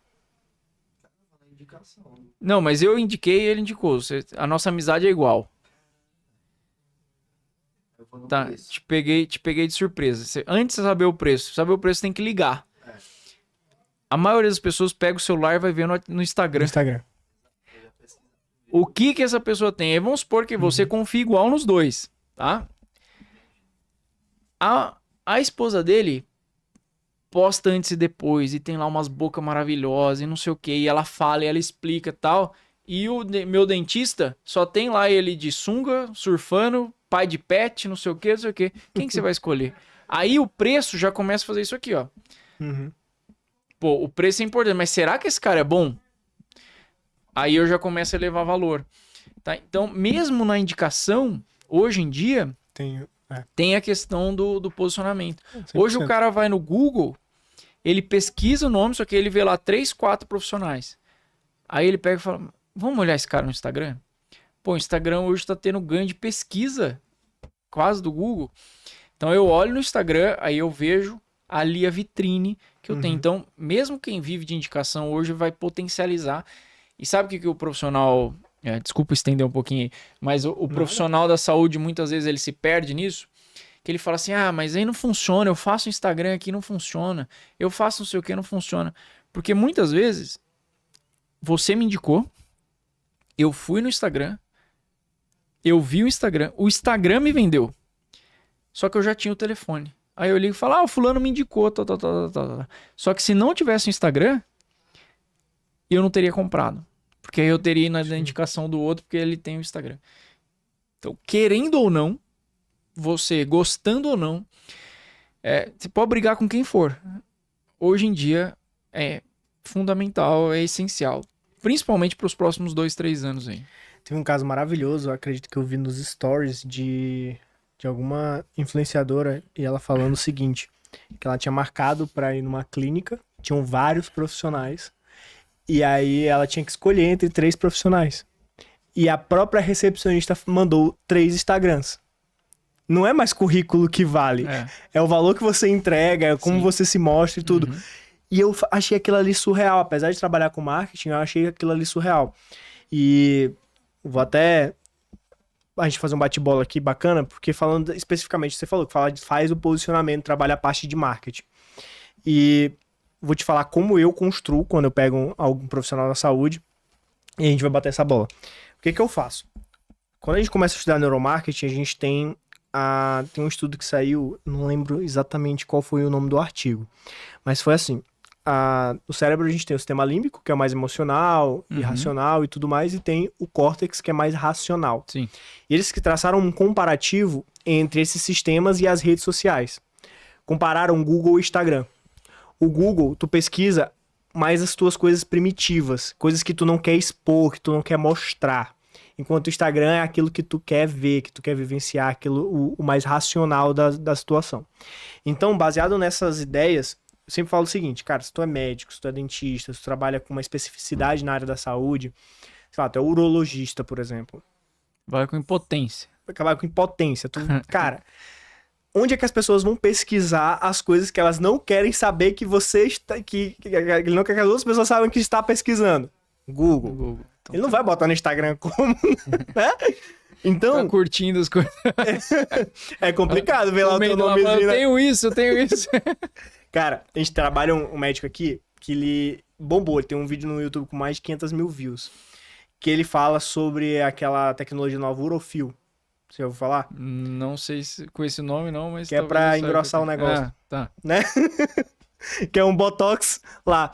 Não, mas eu indiquei e ele indicou. A nossa amizade é igual. Tá, te peguei de surpresa. Antes de saber o preço, tem que ligar. A maioria das pessoas pega o celular e vai ver no Instagram. O que essa pessoa tem? Aí vamos supor que você confia igual nos dois, tá? A esposa dele posta antes e depois, e tem lá umas bocas maravilhosas, e não sei o que, e ela fala, e ela explica e tal. E o meu dentista só tem lá ele de sunga, surfando, pai de pet, não sei o que, não sei o que. Quem que você vai escolher? Aí o preço já começa a fazer isso aqui, ó. Pô, o preço é importante, mas será que esse cara é bom? Aí eu já começo a elevar valor. Tá? Então, mesmo na indicação, hoje em dia, tem a questão do posicionamento. 100%. Hoje o cara vai no Google, ele pesquisa o nome, só que ele vê lá 3, 4 profissionais. Aí ele pega e fala, vamos olhar esse cara no Instagram? Pô, o Instagram hoje tá tendo ganho de pesquisa, quase do Google. Então eu olho no Instagram, aí eu vejo ali a vitrine que eu tenho. Então, mesmo quem vive de indicação hoje vai potencializar. E sabe o que o profissional... desculpa estender um pouquinho aí, mas o profissional da saúde, muitas vezes, ele se perde nisso, que ele fala assim, mas aí não funciona, eu faço Instagram aqui, não funciona, eu faço não sei o que, não funciona. Porque muitas vezes, você me indicou, eu fui no Instagram, eu vi o Instagram me vendeu, só que eu já tinha o telefone. Aí eu ligo e falo, o fulano me indicou, tá. Só que se não tivesse o Instagram, eu não teria comprado. Porque aí eu teria ido na indicação do outro, porque ele tem o Instagram. Então, querendo ou não, você gostando ou não, você pode brigar com quem for. Hoje em dia é fundamental, é essencial. Principalmente para os próximos 2, 3 anos aí. Teve um caso maravilhoso, eu acredito que eu vi nos stories de alguma influenciadora, e ela falando o seguinte, que ela tinha marcado para ir numa clínica, tinham vários profissionais, e aí ela tinha que escolher entre 3 profissionais. E a própria recepcionista mandou 3 Instagrams. Não é mais currículo que vale. É o valor que você entrega, é como você se mostra e tudo. E eu achei aquilo ali surreal. Apesar de trabalhar com marketing, eu achei aquilo ali surreal. E vou até a gente fazer um bate-bola aqui bacana, porque falando especificamente, você falou que faz o posicionamento, trabalha a parte de marketing. E vou te falar como eu construo quando eu pego algum profissional da saúde e a gente vai bater essa bola. O que eu faço? Quando a gente começa a estudar neuromarketing, a gente tem um estudo que saiu, não lembro exatamente qual foi o nome do artigo, mas foi assim, no cérebro a gente tem o sistema límbico, que é mais emocional, irracional e tudo mais, e tem o córtex, que é mais racional. Sim. E eles que traçaram um comparativo entre esses sistemas e as redes sociais. Compararam Google e Instagram. O Google, tu pesquisa mais as tuas coisas primitivas, coisas que tu não quer expor, que tu não quer mostrar. Enquanto o Instagram é aquilo que tu quer ver, que tu quer vivenciar, aquilo o mais racional da situação. Então, baseado nessas ideias, eu sempre falo o seguinte, cara, se tu é médico, se tu é dentista, se tu trabalha com uma especificidade na área da saúde, sei lá, tu é urologista, por exemplo. Vai com impotência. Vai com impotência. Cara... Onde é que as pessoas vão pesquisar as coisas que elas não querem saber que você está... Que ele não quer que as outras pessoas saibam que está pesquisando? Google. Então, ele não vai botar no Instagram como, né? Então... Tá curtindo as coisas. É complicado ver lá o teu nomezinho. Eu tenho isso. Cara, a gente trabalha um médico aqui que ele bombou. Ele tem um vídeo no YouTube com mais de 500 mil views. Que ele fala sobre aquela tecnologia nova, Urofil. Você ouviu falar? Não sei se com esse nome não, mas... Que é pra engrossar o negócio. Tá. Né? Que é um Botox lá.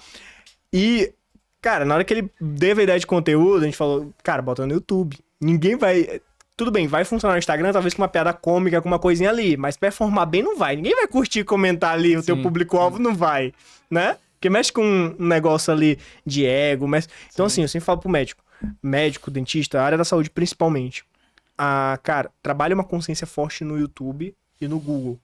E, cara, na hora que ele teve a ideia de conteúdo, a gente falou, cara, bota no YouTube. Ninguém vai... Tudo bem, vai funcionar no Instagram, talvez com uma piada cômica, com uma coisinha ali. Mas performar bem não vai. Ninguém vai curtir e comentar ali, o teu público-alvo não vai, né? Porque mexe com um negócio ali de ego. Então, assim, eu sempre falo pro médico, dentista, a área da saúde principalmente. Cara, trabalha uma consciência forte no YouTube e no Google.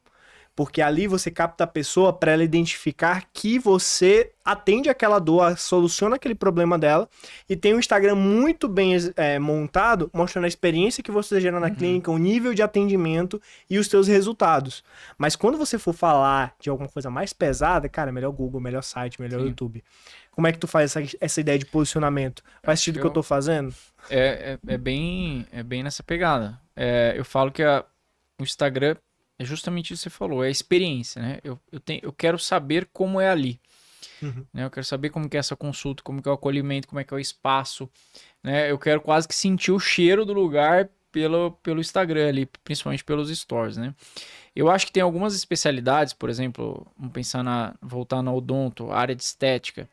Porque ali você capta a pessoa para ela identificar que você atende aquela dor, soluciona aquele problema dela e tem um Instagram muito bem montado, mostrando a experiência que você gera na clínica, o nível de atendimento e os seus resultados. Mas quando você for falar de alguma coisa mais pesada, cara, melhor Google, melhor site, melhor YouTube. Como é que tu faz essa ideia de posicionamento? Faz sentido o que eu tô fazendo? É bem nessa pegada. Eu falo que o Instagram é justamente isso que você falou, é a experiência, né? Eu quero saber como é ali. Né? Eu quero saber como que é essa consulta, como que é o acolhimento, como é que é o espaço. Né? Eu quero quase que sentir o cheiro do lugar pelo Instagram ali, principalmente pelos stories, né? Eu acho que tem algumas especialidades, por exemplo, vamos pensar voltar na odonto, área de estética.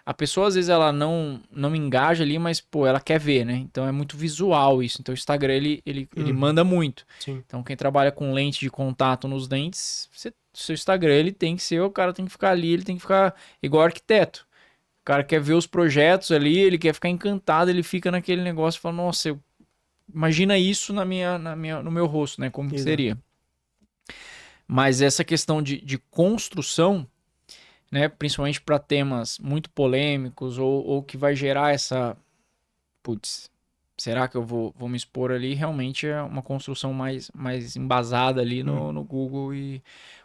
A pessoa, às vezes, ela não engaja ali, mas, pô, ela quer ver, né? Então, é muito visual isso. Então, o Instagram, ele manda muito. Sim. Então, quem trabalha com lente de contato nos dentes, seu Instagram, ele tem que ser, o cara tem que ficar ali, ele tem que ficar igual arquiteto. O cara quer ver os projetos ali, ele quer ficar encantado, ele fica naquele negócio e fala, nossa, imagina isso no meu rosto, né? Como que seria? Mas essa questão de construção, né, principalmente para temas muito polêmicos ou que vai gerar essa... Putz, será que eu vou me expor ali? Realmente é uma construção mais embasada ali no Google. E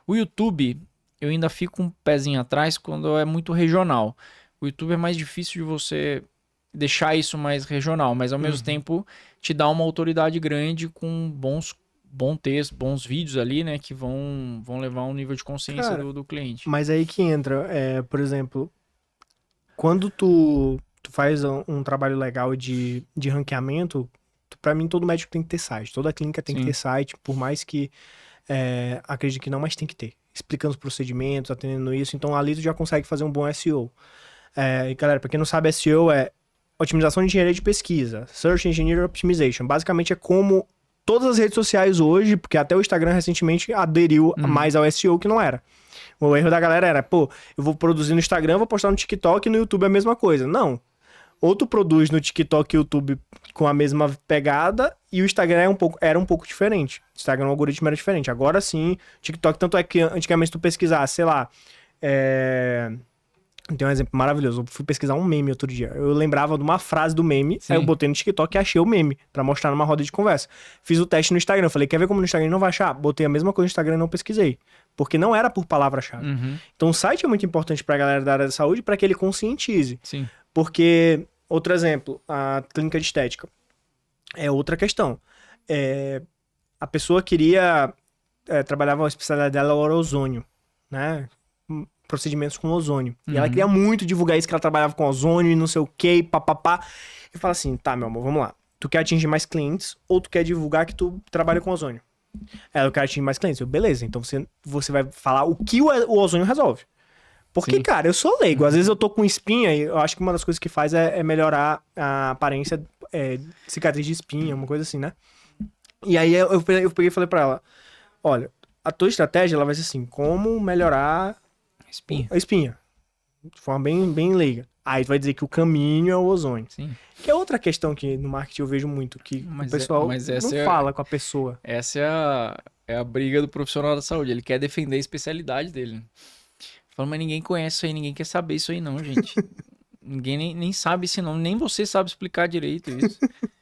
o YouTube, eu ainda fico um pezinho atrás quando é muito regional. O YouTube é mais difícil de você deixar isso mais regional, mas ao mesmo tempo te dá uma autoridade grande com bom texto, bons vídeos ali, né, que vão levar um nível de consciência do cliente. Mas aí que entra, por exemplo, quando tu faz um trabalho legal de ranqueamento, pra mim todo médico tem que ter site, toda clínica tem que ter site, por mais que acredite que não, mas tem que ter. Explicando os procedimentos, atendendo isso, então ali tu já consegue fazer um bom SEO. E galera, pra quem não sabe, SEO é otimização de engenharia de pesquisa, Search Engine Optimization, basicamente é como todas as redes sociais hoje, porque até o Instagram recentemente aderiu mais ao SEO que não era. O erro da galera era, pô, eu vou produzir no Instagram, vou postar no TikTok e no YouTube é a mesma coisa. Não. Ou tu produz no TikTok e YouTube com a mesma pegada e o Instagram era um pouco diferente. O Instagram, o algoritmo era diferente. Agora sim, TikTok, tanto é que antigamente tu pesquisasse, sei lá, tem um exemplo maravilhoso. Eu fui pesquisar um meme outro dia. Eu lembrava de uma frase do meme, aí eu botei no TikTok e achei o meme pra mostrar numa roda de conversa. Fiz o teste no Instagram. Eu falei, quer ver como no Instagram não vai achar? Botei a mesma coisa no Instagram e não pesquisei. Porque não era por palavra-chave. Então o site é muito importante pra galera da área da saúde pra que ele conscientize. Sim. Porque, outro exemplo, a clínica de estética. É outra questão. A pessoa queria... trabalhava, a especialidade dela era ozônio, né? Procedimentos com ozônio. E ela queria muito divulgar isso, que ela trabalhava com ozônio e não sei o que, papapá. E fala assim, tá, meu amor, vamos lá. Tu quer atingir mais clientes ou tu quer divulgar que tu trabalha com ozônio? Eu quero atingir mais clientes. Beleza, então você vai falar o que o ozônio resolve. Porque, cara, eu sou leigo. Às vezes eu tô com espinha e eu acho que uma das coisas que faz é melhorar a aparência, cicatriz de espinha, uma coisa assim, né? E aí eu peguei e falei pra ela, olha, a tua estratégia ela vai ser assim, como melhorar a espinha. De forma bem leiga. Aí tu vai dizer que o caminho é o ozônio. Sim. Que é outra questão que no marketing eu vejo muito, que o pessoal não fala com a pessoa. Essa é a briga do profissional da saúde. Ele quer defender a especialidade dele. Fala, mas ninguém conhece isso aí, ninguém quer saber isso aí não, gente. Ninguém nem sabe esse nome, nem você sabe explicar direito isso.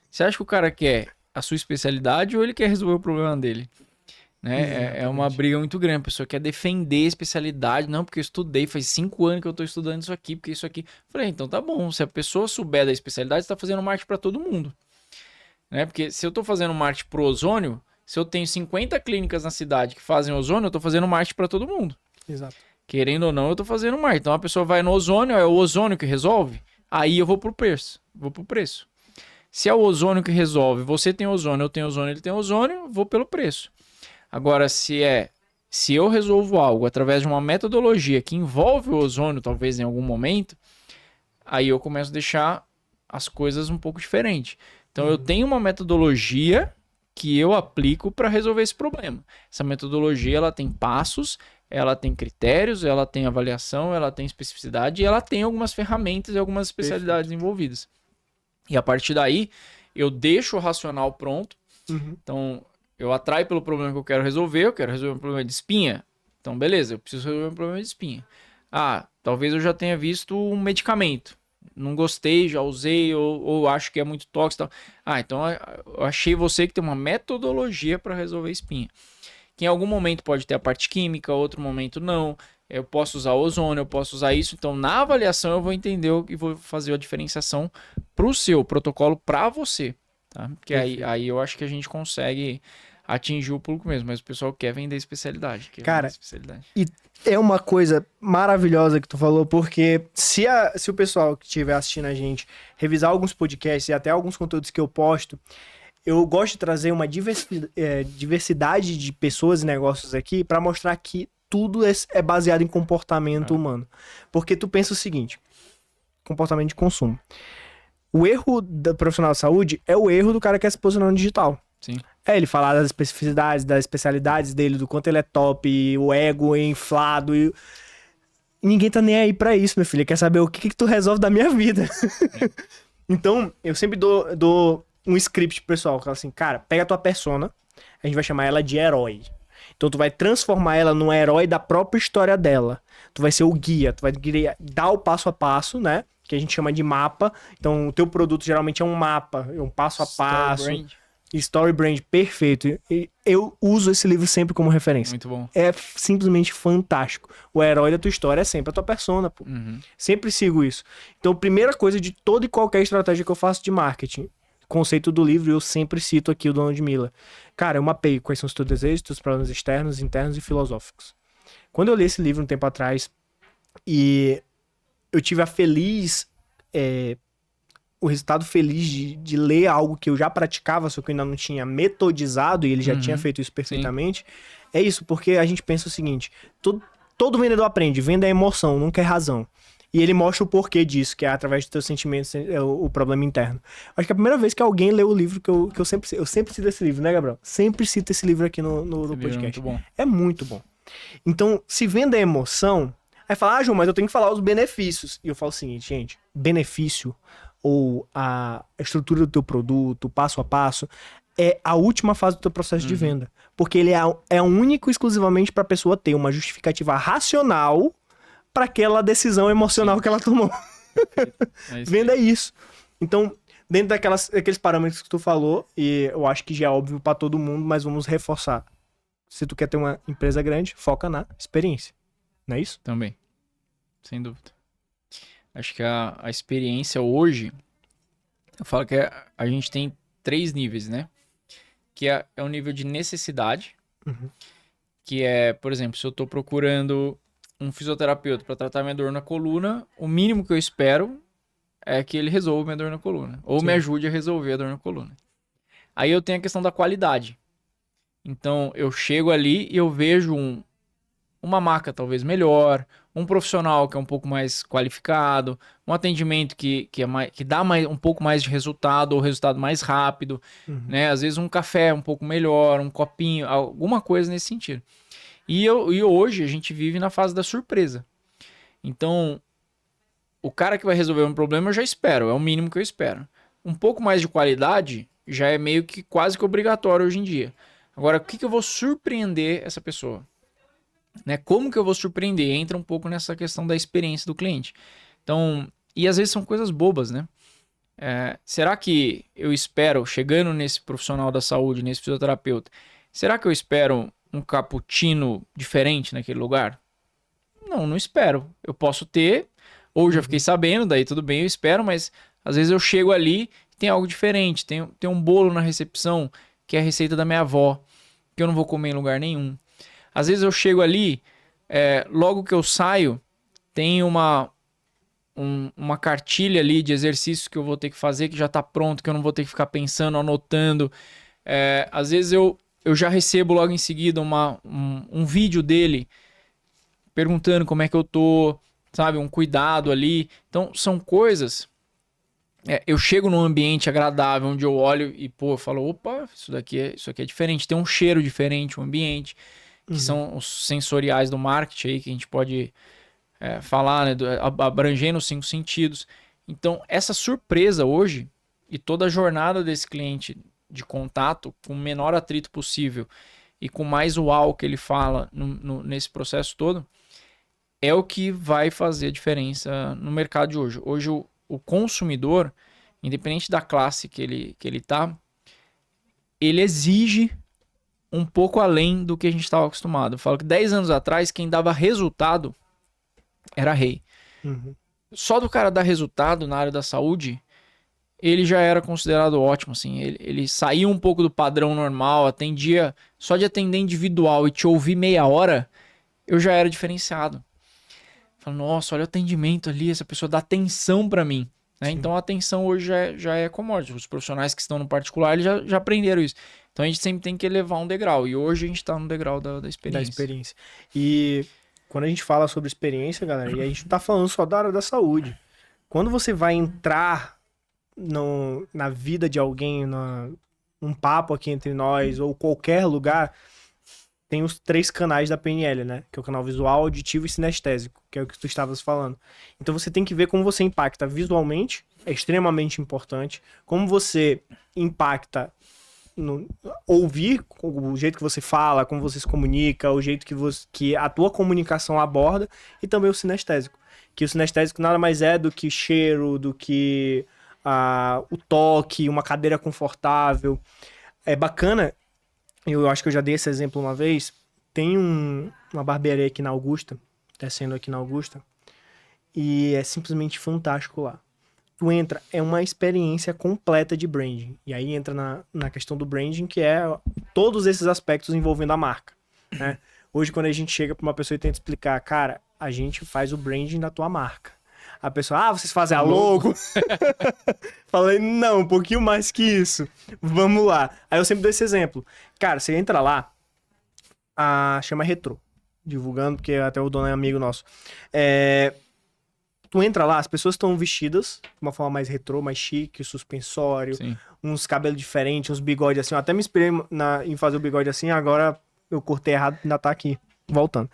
Você acha que o cara quer a sua especialidade ou ele quer resolver o problema dele? Né? É uma briga muito grande. A pessoa quer defender a especialidade. Não, porque eu estudei, faz 5 anos que eu tô estudando isso aqui, porque isso aqui... Falei, então tá bom. Se a pessoa souber da especialidade, você tá fazendo marketing para todo mundo. Né? Porque se eu tô fazendo marketing pro ozônio, se eu tenho 50 clínicas na cidade que fazem ozônio, eu tô fazendo marketing para todo mundo. Exato. Querendo ou não, eu tô fazendo marketing. Então a pessoa vai no ozônio, é o ozônio que resolve, aí eu vou pro preço. Se é o ozônio que resolve, você tem ozônio, eu tenho ozônio, ele tem ozônio, vou pelo preço. Agora, se eu resolvo algo através de uma metodologia que envolve o ozônio, talvez em algum momento, aí eu começo a deixar as coisas um pouco diferentes. Então, eu tenho uma metodologia que eu aplico para resolver esse problema. Essa metodologia, ela tem passos, ela tem critérios, ela tem avaliação, ela tem especificidade e ela tem algumas ferramentas e algumas especialidades envolvidas. E a partir daí, eu deixo o racional pronto. Então, eu atraio pelo problema que eu quero resolver um problema de espinha. Então, beleza, eu preciso resolver um problema de espinha. Ah, talvez eu já tenha visto um medicamento. Não gostei, já usei, ou acho que é muito tóxico e tal. Ah, então eu achei você que tem uma metodologia para resolver espinha. Que em algum momento pode ter a parte química, outro momento não. Eu posso usar ozônio, eu posso usar isso. Então, na avaliação, eu vou entender e vou fazer a diferenciação para o seu protocolo para você. Tá? Porque aí eu acho que a gente consegue atingir o público mesmo. Mas o pessoal quer vender especialidade. Cara, e é uma coisa maravilhosa que tu falou, porque se o pessoal que estiver assistindo a gente revisar alguns podcasts e até alguns conteúdos que eu posto, eu gosto de trazer uma diversidade de pessoas e negócios aqui para mostrar que tudo é baseado em comportamento humano. Porque tu pensa o seguinte, comportamento de consumo. O erro do profissional de saúde é o erro do cara que quer se posicionar no digital. Sim. É ele falar das especificidades, das especialidades dele, do quanto ele é top, o ego é inflado. E ninguém tá nem aí pra isso, meu filho. Ele quer saber o que tu resolve da minha vida. Então, eu sempre dou um script pro pessoal. Fala assim, cara, pega a tua persona, a gente vai chamar ela de herói. Então, tu vai transformar ela num herói da própria história dela. Tu vai ser o guia, tu vai dar o passo a passo, né? Que a gente chama de mapa. Então, o teu produto geralmente é um mapa, é um passo a passo. Story Brand, perfeito. Eu uso esse livro sempre como referência. Muito bom. É simplesmente fantástico. O herói da tua história é sempre a tua persona, pô. Sempre sigo isso. Então, primeira coisa de toda e qualquer estratégia que eu faço de marketing, conceito do livro, eu sempre cito aqui o Dono de Mila. Cara, eu mapeio quais são os teus desejos, teus problemas externos, internos e filosóficos. Quando eu li esse livro um tempo atrás, e eu tive o resultado feliz de ler algo que eu já praticava, só que eu ainda não tinha metodizado, e ele já tinha feito isso perfeitamente. Sim. É isso, porque a gente pensa o seguinte, todo vendedor aprende, venda é emoção, nunca é razão. E ele mostra o porquê disso, que é através dos teus sentimentos, o problema interno. Acho que é a primeira vez que alguém leu o livro que eu sempre cito esse livro, né, Gabriel? Sempre cito esse livro aqui no podcast. É muito bom. É muito bom. Então, se venda é emoção, aí fala, João, mas eu tenho que falar os benefícios. E eu falo o seguinte, gente, benefício ou a estrutura do teu produto, passo a passo, é a última fase do teu processo de venda. Porque ele é único exclusivamente para a pessoa ter uma justificativa racional para aquela decisão emocional que ela tomou. Venda é isso. Então, dentro daqueles parâmetros que tu falou, e eu acho que já é óbvio para todo mundo, mas vamos reforçar. Se tu quer ter uma empresa grande, foca na experiência. Não é isso? Também. Sem dúvida. Acho que a experiência hoje, eu falo que a gente tem 3 níveis, né? Que é o nível de necessidade, que é, por exemplo, se eu tô procurando um fisioterapeuta para tratar minha dor na coluna, o mínimo que eu espero é que ele resolva minha dor na coluna, ou me ajude a resolver a dor na coluna. Aí eu tenho a questão da qualidade. Então, eu chego ali e eu vejo uma marca talvez melhor, um profissional que é um pouco mais qualificado, um atendimento que dá um pouco mais de resultado, ou resultado mais rápido, né? Às vezes um café um pouco melhor, um copinho, alguma coisa nesse sentido. E hoje a gente vive na fase da surpresa. Então, o cara que vai resolver um problema eu já espero, é o mínimo que eu espero. Um pouco mais de qualidade já é meio que quase que obrigatório hoje em dia. Agora, o que eu vou surpreender essa pessoa? Né? Como que eu vou surpreender? Entra um pouco nessa questão da experiência do cliente. Então, e às vezes são coisas bobas, né? Será que eu espero, chegando nesse profissional da saúde, nesse fisioterapeuta, será que eu espero um cappuccino diferente naquele lugar? Não espero. Eu posso ter, ou já fiquei sabendo, daí tudo bem, eu espero, mas às vezes eu chego ali e tem algo diferente. Tem um bolo na recepção, que é a receita da minha avó, que eu não vou comer em lugar nenhum. Às vezes eu chego ali, logo que eu saio, tem uma cartilha ali de exercícios que eu vou ter que fazer, que já está pronto, que eu não vou ter que ficar pensando, anotando. Às vezes eu já recebo logo em seguida um vídeo dele perguntando como é que eu tô, sabe? Um cuidado ali. Então, são coisas... eu chego num ambiente agradável, onde eu olho e, eu falo, opa, isso aqui é diferente. Tem um cheiro diferente, um ambiente... que são os sensoriais do marketing aí, que a gente pode falar, né, abrangendo os 5 sentidos. Então, essa surpresa hoje, e toda a jornada desse cliente de contato, com o menor atrito possível e com mais uau que ele fala nesse processo todo, é o que vai fazer a diferença no mercado de hoje. Hoje o consumidor, independente da classe que ele tá, ele exige um pouco além do que a gente estava acostumado. Eu falo que 10 anos atrás, quem dava resultado era rei. Uhum. Só do cara dar resultado na área da saúde, ele já era considerado ótimo, assim. Ele saía um pouco do padrão normal, atendia... Só de atender individual e te ouvir meia hora, eu já era diferenciado. Falo, nossa, olha o atendimento ali, essa pessoa dá atenção pra mim. Né? Então a atenção hoje já é commodity. Os profissionais que estão no particular, eles já aprenderam isso. Então a gente sempre tem que elevar um degrau. E hoje a gente tá no degrau da experiência. Da experiência. E quando a gente fala sobre experiência, galera, e a gente não tá falando só da área da saúde. Quando você vai entrar na vida de alguém, num papo aqui entre nós, ou qualquer lugar, tem os 3 canais da PNL, né? Que é o canal visual, auditivo e sinestésico, que é o que tu estavas falando. Então você tem que ver como você impacta visualmente, é extremamente importante. Como você impacta ouvir, o jeito que você fala, como você se comunica, o jeito que a tua comunicação aborda, e também o sinestésico. Que o sinestésico nada mais é do que cheiro, do que o toque, uma cadeira confortável. É bacana, eu acho que eu já dei esse exemplo uma vez, tem uma barbearia aqui na Augusta, descendo aqui na Augusta, e é simplesmente fantástico lá. Tu entra, é uma experiência completa de branding. E aí entra na questão do branding, que é todos esses aspectos envolvendo a marca, né? Hoje, quando a gente chega pra uma pessoa e tenta explicar, cara, a gente faz o branding da tua marca. A pessoa, vocês fazem a logo? Falei, não, um pouquinho mais que isso. Vamos lá. Aí eu sempre dou esse exemplo. Cara, você entra lá, chama Retrô, divulgando, porque até o dono é amigo nosso. Tu entra lá, as pessoas estão vestidas de uma forma mais retrô, mais chique, suspensório, Sim. uns cabelos diferentes, uns bigodes assim. Eu até me inspirei em fazer o bigode assim, agora eu cortei errado, ainda tá aqui, voltando.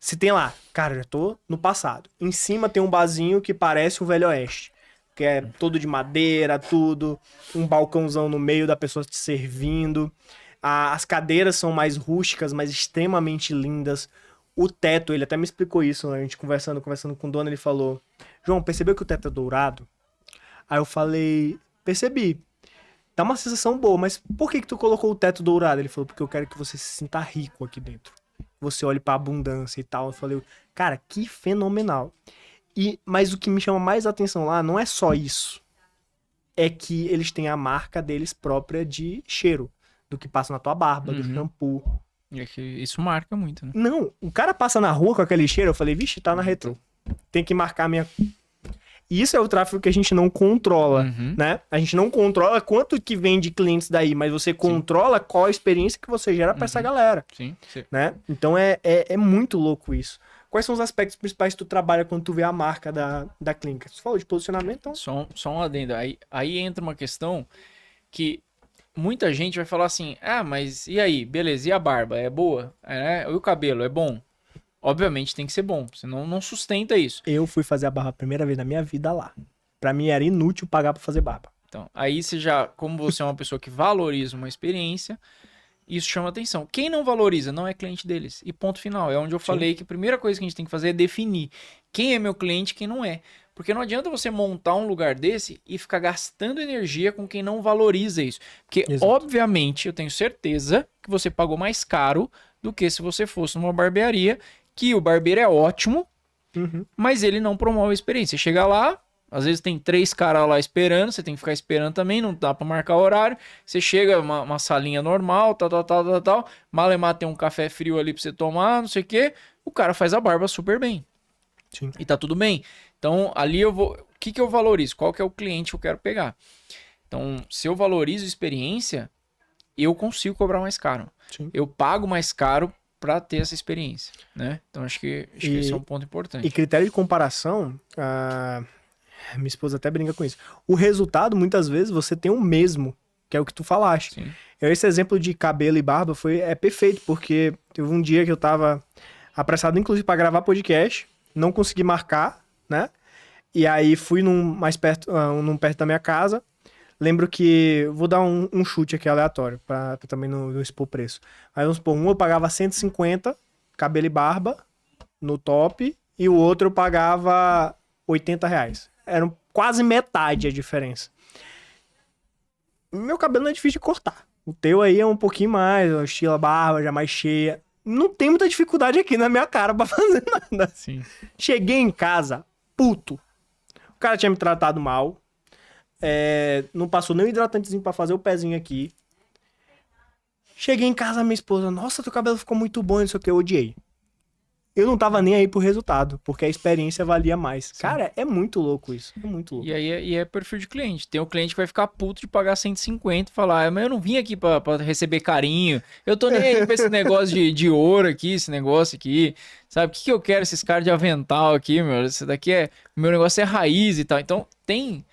Se tem lá, cara, já tô no passado. Em cima tem um barzinho que parece o Velho Oeste, que é todo de madeira, tudo, um balcãozão no meio da pessoa te servindo. As cadeiras são mais rústicas, mas extremamente lindas. O teto, ele até me explicou isso, né? A gente conversando com o dono, ele falou, João, percebeu que o teto é dourado? Aí eu falei, percebi. Dá uma sensação boa, mas por que tu colocou o teto dourado? Ele falou, porque eu quero que você se sinta rico aqui dentro. Você olhe pra abundância e tal. Eu falei, cara, que fenomenal. Mas o que me chama mais atenção lá não é só isso. É que eles têm a marca deles própria de cheiro. Do que passa na tua barba, do shampoo. É que isso marca muito, né? Não, o cara passa na rua com aquele cheiro, eu falei, vixe, tá na Retrô. Tem que marcar a minha... E isso é o tráfego que a gente não controla, né? A gente não controla quanto que vem de clientes daí, mas você controla qual a experiência que você gera pra essa galera. Sim. Né? Então é muito louco isso. Quais são os aspectos principais que tu trabalha quando tu vê a marca da clínica? Você falou de posicionamento, então... Só um adendo. Aí entra uma questão que... Muita gente vai falar assim, mas e aí? Beleza, e a barba? É boa? E o cabelo? É bom? Obviamente tem que ser bom, senão não sustenta isso. Eu fui fazer a barba a primeira vez na minha vida lá. Pra mim era inútil pagar pra fazer barba. Então, aí você já, como você é uma pessoa que valoriza uma experiência, isso chama atenção. Quem não valoriza não é cliente deles. E ponto final. É onde eu falei que a primeira coisa que a gente tem que fazer é definir quem é meu cliente e quem não é. Porque não adianta você montar um lugar desse e ficar gastando energia com quem não valoriza isso. Porque, obviamente, eu tenho certeza que você pagou mais caro do que se você fosse numa barbearia, que o barbeiro é ótimo, mas ele não promove a experiência. Você chega lá, às vezes tem 3 caras lá esperando, você tem que ficar esperando também, não dá pra marcar horário. Você chega, uma salinha normal, tal. Malemar tem um café frio ali pra você tomar, não sei o quê. O cara faz a barba super bem. Sim. E tá tudo bem. Então, ali eu vou... O que eu valorizo? Qual que é o cliente que eu quero pegar? Então, se eu valorizo experiência, eu consigo cobrar mais caro. Sim. Eu pago mais caro para ter essa experiência, né? Então, acho que esse é um ponto importante. E critério de comparação, minha esposa até brinca com isso. O resultado, muitas vezes, você tem o mesmo, que é o que tu falaste. Sim. Esse exemplo de cabelo e barba é perfeito, porque teve um dia que eu tava apressado, inclusive, para gravar podcast, não consegui marcar, né? E aí fui num perto da minha casa, lembro que... Vou dar um chute aqui aleatório, pra também não expor preço. Aí vamos supor, um eu pagava 150, cabelo e barba, no top, e o outro eu pagava R$ 80. Era quase metade a diferença. Meu cabelo não é difícil de cortar. O teu aí é um pouquinho mais, estilo barba já mais cheia. Não tem muita dificuldade aqui na minha cara pra fazer nada. Sim. Cheguei em casa, puto. O cara tinha me tratado mal. Não passou nem um hidratantezinho pra fazer o pezinho aqui. Cheguei em casa, minha esposa, nossa, teu cabelo ficou muito bom, não sei o que, eu odiei. Eu não tava nem aí pro resultado, porque a experiência valia mais. Sim. Cara, é muito louco isso. É muito louco. E aí é perfil de cliente. Tem um cliente que vai ficar puto de pagar 150 e falar, mas eu não vim aqui pra receber carinho. Eu tô nem aí pra esse negócio de ouro aqui, esse negócio aqui. Sabe, o que eu quero esses caras de avental aqui, meu? Esse daqui meu negócio é raiz e tal. Então, tem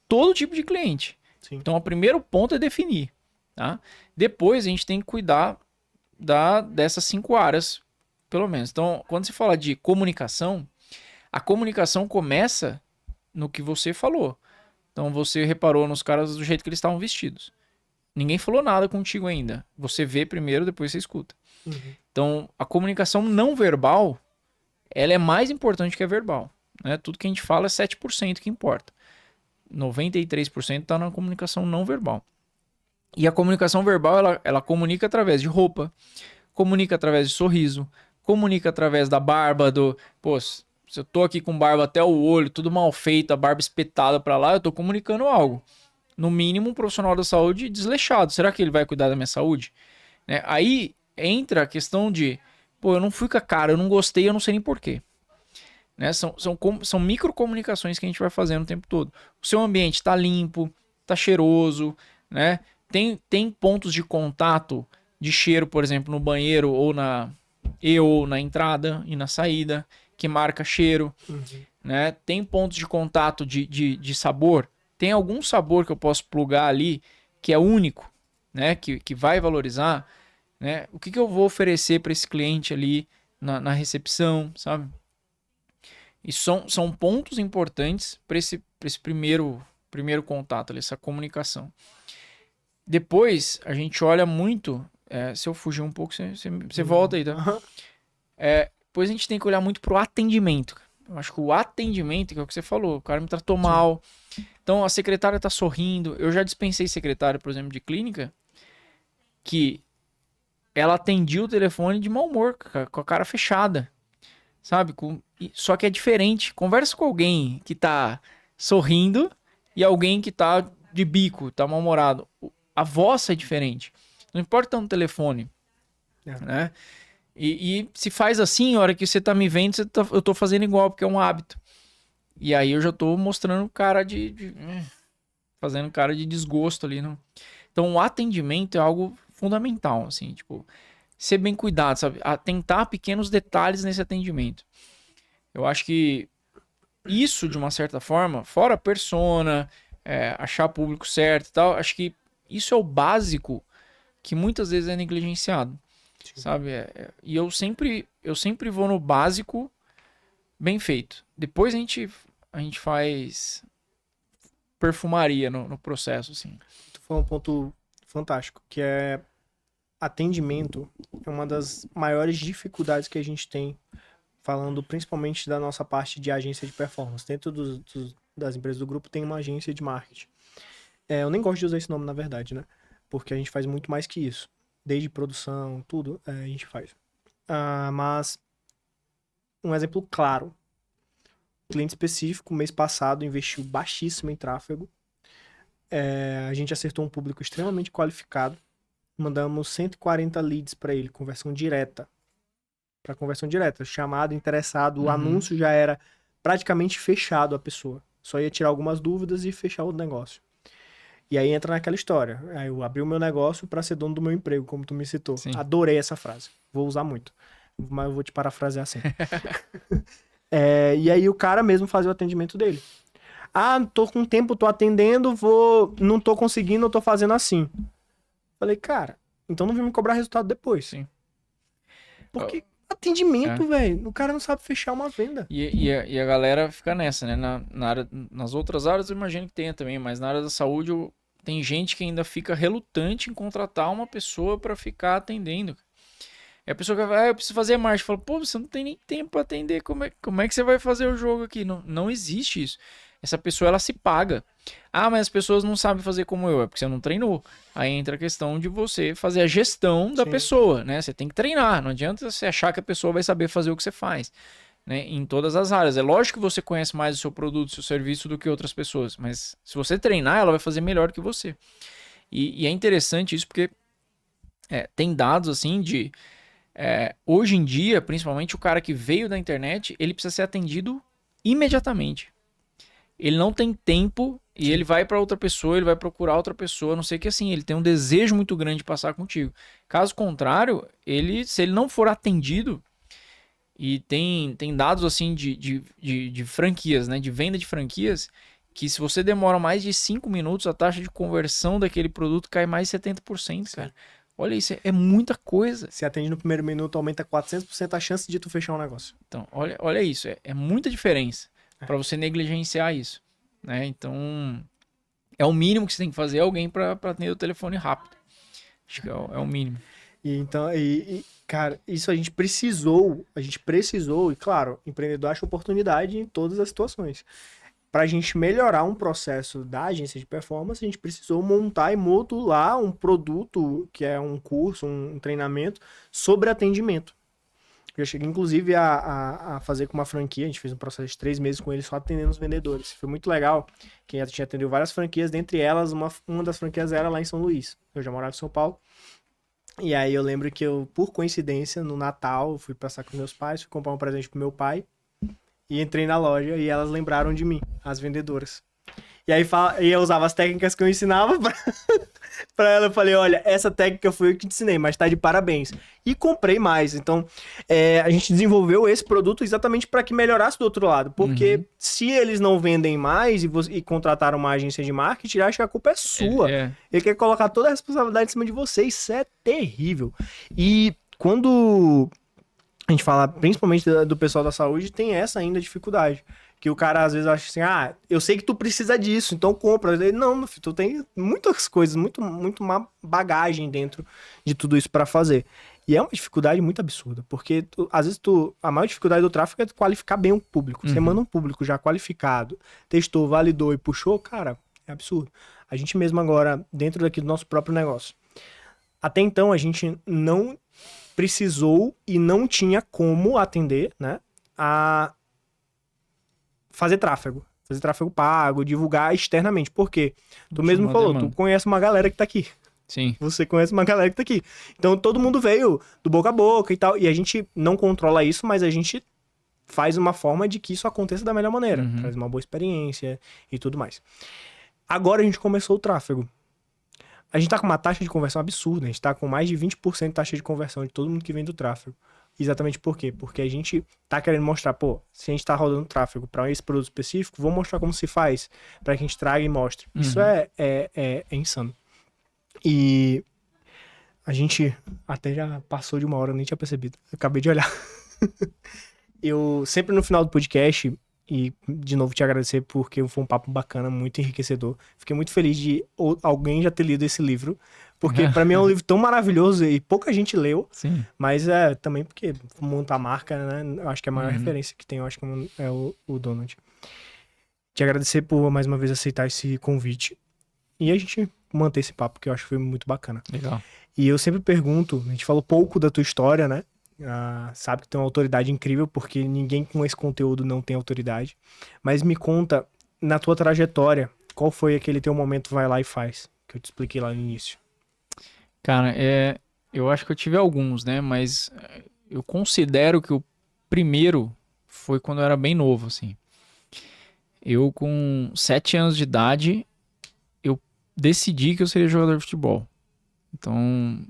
todo tipo de cliente. Sim. Então, o primeiro ponto é definir, tá? Depois, a gente tem que cuidar dessas 5 áreas, pelo menos. Então, quando se fala de comunicação, a comunicação começa no que você falou. Então, você reparou nos caras do jeito que eles estavam vestidos. Ninguém falou nada contigo ainda. Você vê primeiro, depois você escuta. Uhum. Então, a comunicação não verbal, ela é mais importante que a verbal, né? Tudo que a gente fala é 7% que importa. 93% está na comunicação não verbal. E a comunicação verbal, ela comunica através de roupa, comunica através de sorriso, comunica através da barba, se eu tô aqui com barba até o olho, tudo mal feito, a barba espetada pra lá, eu tô comunicando algo. No mínimo, um profissional da saúde desleixado. Será que ele vai cuidar da minha saúde? Né? Aí entra a questão de, eu não fui com a cara, eu não gostei, eu não sei nem porquê. Né? São microcomunicações que a gente vai fazendo o tempo todo. O seu ambiente tá limpo, tá cheiroso, né? Tem pontos de contato de cheiro, por exemplo, no banheiro ou na entrada e na saída, que marca cheiro. Uhum. Né? Tem pontos de contato de sabor. Tem algum sabor que eu posso plugar ali que é único, né? Que vai valorizar. Né? O que eu vou oferecer para esse cliente ali na recepção, sabe? E são pontos importantes para esse primeiro contato, ali, essa comunicação. Depois, a gente olha muito... se eu fugir um pouco, você volta aí, tá? Uhum. Depois a gente tem que olhar muito pro atendimento. Eu acho que o atendimento, que é o que você falou, o cara me tratou mal. Então, a secretária tá sorrindo. Eu já dispensei secretária, por exemplo, de clínica, que ela atendia o telefone de mau humor, com a cara fechada. Sabe? Só que é diferente. Conversa com alguém que tá sorrindo e alguém que tá de bico, tá mal-humorado. A voz é diferente. Não importa no telefone. Né? E se faz assim, a hora que você tá me vendo, eu tô fazendo igual, porque é um hábito. E aí eu já tô mostrando cara fazendo cara de desgosto ali. Não? Então o atendimento é algo fundamental, assim, tipo, ser bem cuidado, sabe? Atentar pequenos detalhes nesse atendimento. Eu acho que isso, de uma certa forma, fora a persona, achar público certo e tal, acho que isso é o básico que muitas vezes é negligenciado. Sim. Sabe? E eu sempre vou no básico bem feito. Depois a gente faz perfumaria no processo, assim. Tu falou um ponto fantástico, que é atendimento é uma das maiores dificuldades que a gente tem, falando principalmente da nossa parte de agência de performance. Dentro das empresas do grupo tem uma agência de marketing. Eu nem gosto de usar esse nome, na verdade, né? Porque a gente faz muito mais que isso. Desde produção, tudo, a gente faz. Mas, um exemplo claro. Cliente específico, mês passado, investiu baixíssimo em tráfego. A gente acertou um público extremamente qualificado. Mandamos 140 leads para ele, conversão direta. Para conversão direta. Chamado, interessado, o anúncio já era praticamente fechado a pessoa. Só ia tirar algumas dúvidas e fechar o negócio. E aí entra naquela história. Aí eu abri o meu negócio para ser dono do meu emprego, como tu me citou. Sim. Adorei essa frase. Vou usar muito. Mas eu vou te parafrasear assim. E aí o cara mesmo fazia o atendimento dele. Tô com tempo, tô atendendo, não tô conseguindo, eu tô fazendo assim. Falei, cara, então não vem me cobrar resultado depois. Sim. Porque atendimento, velho, o cara não sabe fechar uma venda. E a galera fica nessa, né? Nas outras áreas eu imagino que tenha também, mas na área da saúde tem gente que ainda fica relutante em contratar uma pessoa para ficar atendendo. E a pessoa que vai, eu preciso fazer marketing. Fala, pô, você não tem nem tempo para atender. Como é que você vai fazer o jogo aqui? Não existe isso. Essa pessoa, ela se paga. Ah, mas as pessoas não sabem fazer como eu. É porque você não treinou. Aí entra a questão de você fazer a gestão da pessoa, né? Você tem que treinar. Não adianta você achar que a pessoa vai saber fazer o que você faz, né? Em todas as áreas. É lógico que você conhece mais o seu produto, o seu serviço do que outras pessoas. Mas se você treinar, ela vai fazer melhor que você. E é interessante isso porque tem dados assim de... hoje em dia, principalmente o cara que veio da internet, ele precisa ser atendido imediatamente. Ele não tem tempo e ele vai para outra pessoa, ele vai procurar outra pessoa, a não sei que assim, ele tem um desejo muito grande de passar contigo. Caso contrário, se ele não for atendido, e tem dados assim de franquias, né, de venda de franquias, que se você demora mais de 5 minutos, a taxa de conversão daquele produto cai mais de 70%, cara. Olha isso, é muita coisa. Se atende no primeiro minuto, aumenta 400% a chance de tu fechar um negócio. Então, olha isso, é muita diferença para você negligenciar isso, né? Então, é o mínimo que você tem que fazer alguém para atender o telefone rápido. Acho que é o mínimo. Cara, isso a gente precisou, e claro, empreendedor acha oportunidade em todas as situações. Para a gente melhorar um processo da agência de performance, a gente precisou montar e modular um produto, que é um curso, um treinamento, sobre atendimento. Eu cheguei, inclusive, a fazer com uma franquia, a gente fez um processo de 3 meses com eles só atendendo os vendedores. Foi muito legal, que a gente atendeu várias franquias, dentre elas, uma das franquias era lá em São Luís. Eu já morava em São Paulo. E aí eu lembro que eu, por coincidência, no Natal, fui passar com meus pais, fui comprar um presente pro meu pai, e entrei na loja e elas lembraram de mim, as vendedoras. E aí eu usava as técnicas que eu ensinava pra ela. Eu falei, olha, essa técnica foi eu que te ensinei, mas tá de parabéns. E comprei mais. Então, a gente desenvolveu esse produto exatamente para que melhorasse do outro lado. Porque se eles não vendem mais e contrataram uma agência de marketing, acho que a culpa é sua. Ele quer colocar toda a responsabilidade em cima de você. Isso é terrível. E quando a gente fala, principalmente do pessoal da saúde, tem essa ainda dificuldade. Que o cara às vezes acha assim, eu sei que tu precisa disso, então compra. Ele, não, meu filho, tu tem muitas coisas, muito uma bagagem dentro de tudo isso para fazer. E é uma dificuldade muito absurda, porque às vezes a maior dificuldade do tráfego é qualificar bem o público. Você manda um público já qualificado, testou, validou e puxou, cara, é absurdo. A gente mesmo agora, dentro daqui do nosso próprio negócio. Até então, a gente não precisou e não tinha como atender, né, a fazer tráfego pago, divulgar externamente. Por quê? Tu mesmo falou, tu conhece uma galera que tá aqui. Sim. Você conhece uma galera que tá aqui. Então todo mundo veio do boca a boca e tal. E a gente não controla isso, mas a gente faz uma forma de que isso aconteça da melhor maneira. Traz uma boa experiência e tudo mais. Agora a gente começou o tráfego. A gente tá com uma taxa de conversão absurda. A gente tá com mais de 20% de taxa de conversão de todo mundo que vem do tráfego. Exatamente por quê? Porque a gente tá querendo mostrar, se a gente tá rodando tráfego para esse produto específico, vamos mostrar como se faz para que a gente traga e mostre. Isso é insano. E a gente até já passou de 1 hora, eu nem tinha percebido. Eu acabei de olhar. Eu sempre no final do podcast, e de novo te agradecer porque foi um papo bacana, muito enriquecedor. Fiquei muito feliz de alguém já ter lido esse livro. Porque pra mim é um livro tão maravilhoso e pouca gente leu. Sim. Mas também porque montar a marca, né? Eu acho que a maior referência que tem, eu acho que é o Donald. Te agradecer por mais uma vez aceitar esse convite. E a gente manter esse papo, que eu acho que foi muito bacana. Legal. E eu sempre pergunto, a gente falou pouco da tua história, né? Sabe que tem uma autoridade incrível, porque ninguém com esse conteúdo não tem autoridade. Mas me conta, na tua trajetória, qual foi aquele teu momento vai lá e faz? Que eu te expliquei lá no início. Cara, eu acho que eu tive alguns, né? Mas eu considero que o primeiro foi quando eu era bem novo, assim. Eu, com 7 anos de idade, eu decidi que eu seria jogador de futebol. Então,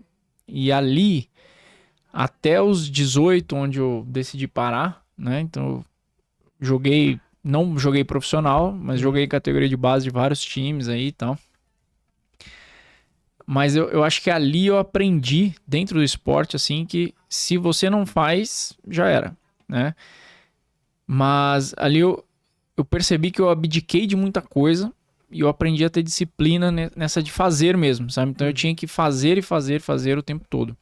e ali, até os 18, onde eu decidi parar, né? Então, não joguei profissional, mas joguei categoria de base de vários times aí e tal. Mas eu acho que ali eu aprendi, dentro do esporte, assim, que se você não faz, já era, né? Mas ali eu percebi que eu abdiquei de muita coisa eu aprendi a ter disciplina nessa de fazer mesmo, sabe? Então eu tinha que fazer e fazer o tempo todo.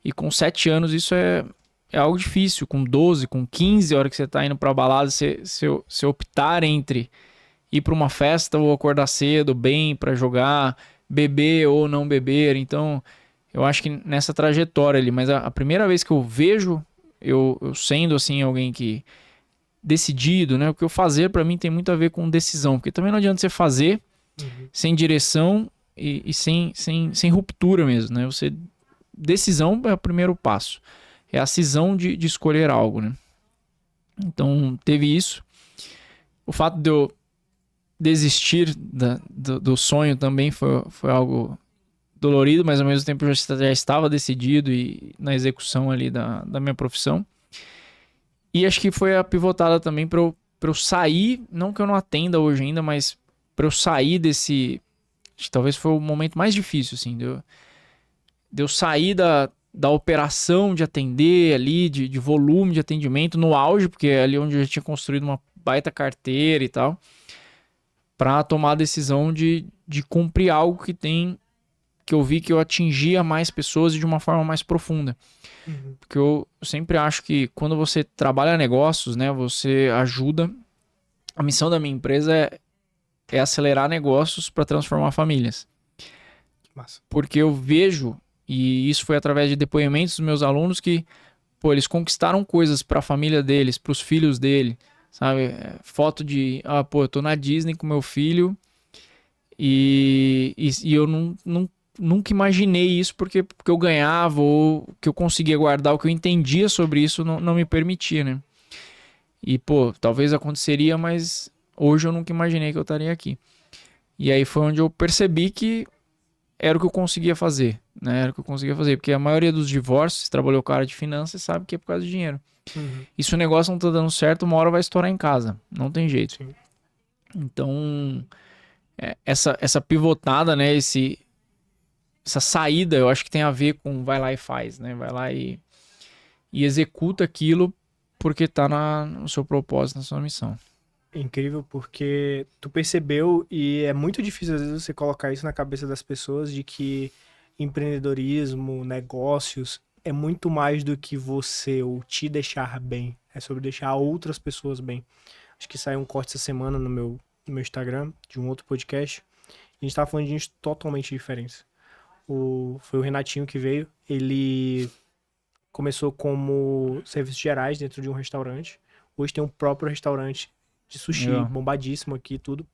E com 7 anos isso é algo difícil. Com 12, com 15, a hora que você tá indo pra balada, você optar entre ir pra uma festa ou acordar cedo, bem, pra jogar, beber ou não beber. Então, eu acho que nessa trajetória ali, mas a primeira vez que eu vejo eu sendo assim alguém que decidido, né? Porque o fazer pra mim tem muito a ver com decisão, porque também não adianta você fazer sem direção e sem ruptura mesmo, né? Decisão é o primeiro passo, é a cisão de escolher algo, né? Então teve isso. O fato de eu desistir do sonho também foi algo dolorido, mas ao mesmo tempo eu já estava decidido e na execução ali da minha profissão. E acho que foi a pivotada também para eu sair, não que eu não atenda hoje ainda, mas para eu sair desse... Acho que talvez foi o momento mais difícil, assim, de eu sair da operação de atender ali, de volume de atendimento no auge, porque é ali onde eu já tinha construído uma baita carteira e tal, para tomar a decisão de cumprir algo que eu vi que eu atingia mais pessoas e de uma forma mais profunda. Porque eu sempre acho que quando você trabalha negócios, né, você ajuda. A missão da minha empresa é acelerar negócios para transformar famílias. Massa. Porque eu vejo, e isso foi através de depoimentos dos meus alunos, que eles conquistaram coisas para a família deles, para os filhos dele, sabe? Foto de, eu tô na Disney com meu filho e eu nunca imaginei isso porque eu ganhava ou que eu conseguia guardar, o que eu entendia sobre isso não me permitia, né? E, talvez aconteceria, mas hoje eu nunca imaginei que eu estaria aqui. E aí foi onde eu percebi que era o que eu conseguia fazer, né? Era o que eu conseguia fazer, porque a maioria dos divórcios, se trabalhou com a área de finanças, sabe que é por causa de dinheiro. E se o negócio não tá dando certo, uma hora vai estourar em casa. Não tem jeito. Sim. Então, essa pivotada, né? Essa saída, eu acho que tem a ver com vai lá e faz, né? Vai lá e executa aquilo porque tá no seu propósito, na sua missão. É incrível porque tu percebeu, e é muito difícil às vezes você colocar isso na cabeça das pessoas, de que empreendedorismo, negócios, é muito mais do que você ou te deixar bem. É sobre deixar outras pessoas bem. Acho que saiu um corte essa semana no meu Instagram, de um outro podcast, e a gente tava falando de gente totalmente diferentes. Foi o Renatinho que veio, ele começou como serviços gerais dentro de um restaurante, hoje tem um próprio restaurante de sushi, bombadíssimo aqui e tudo,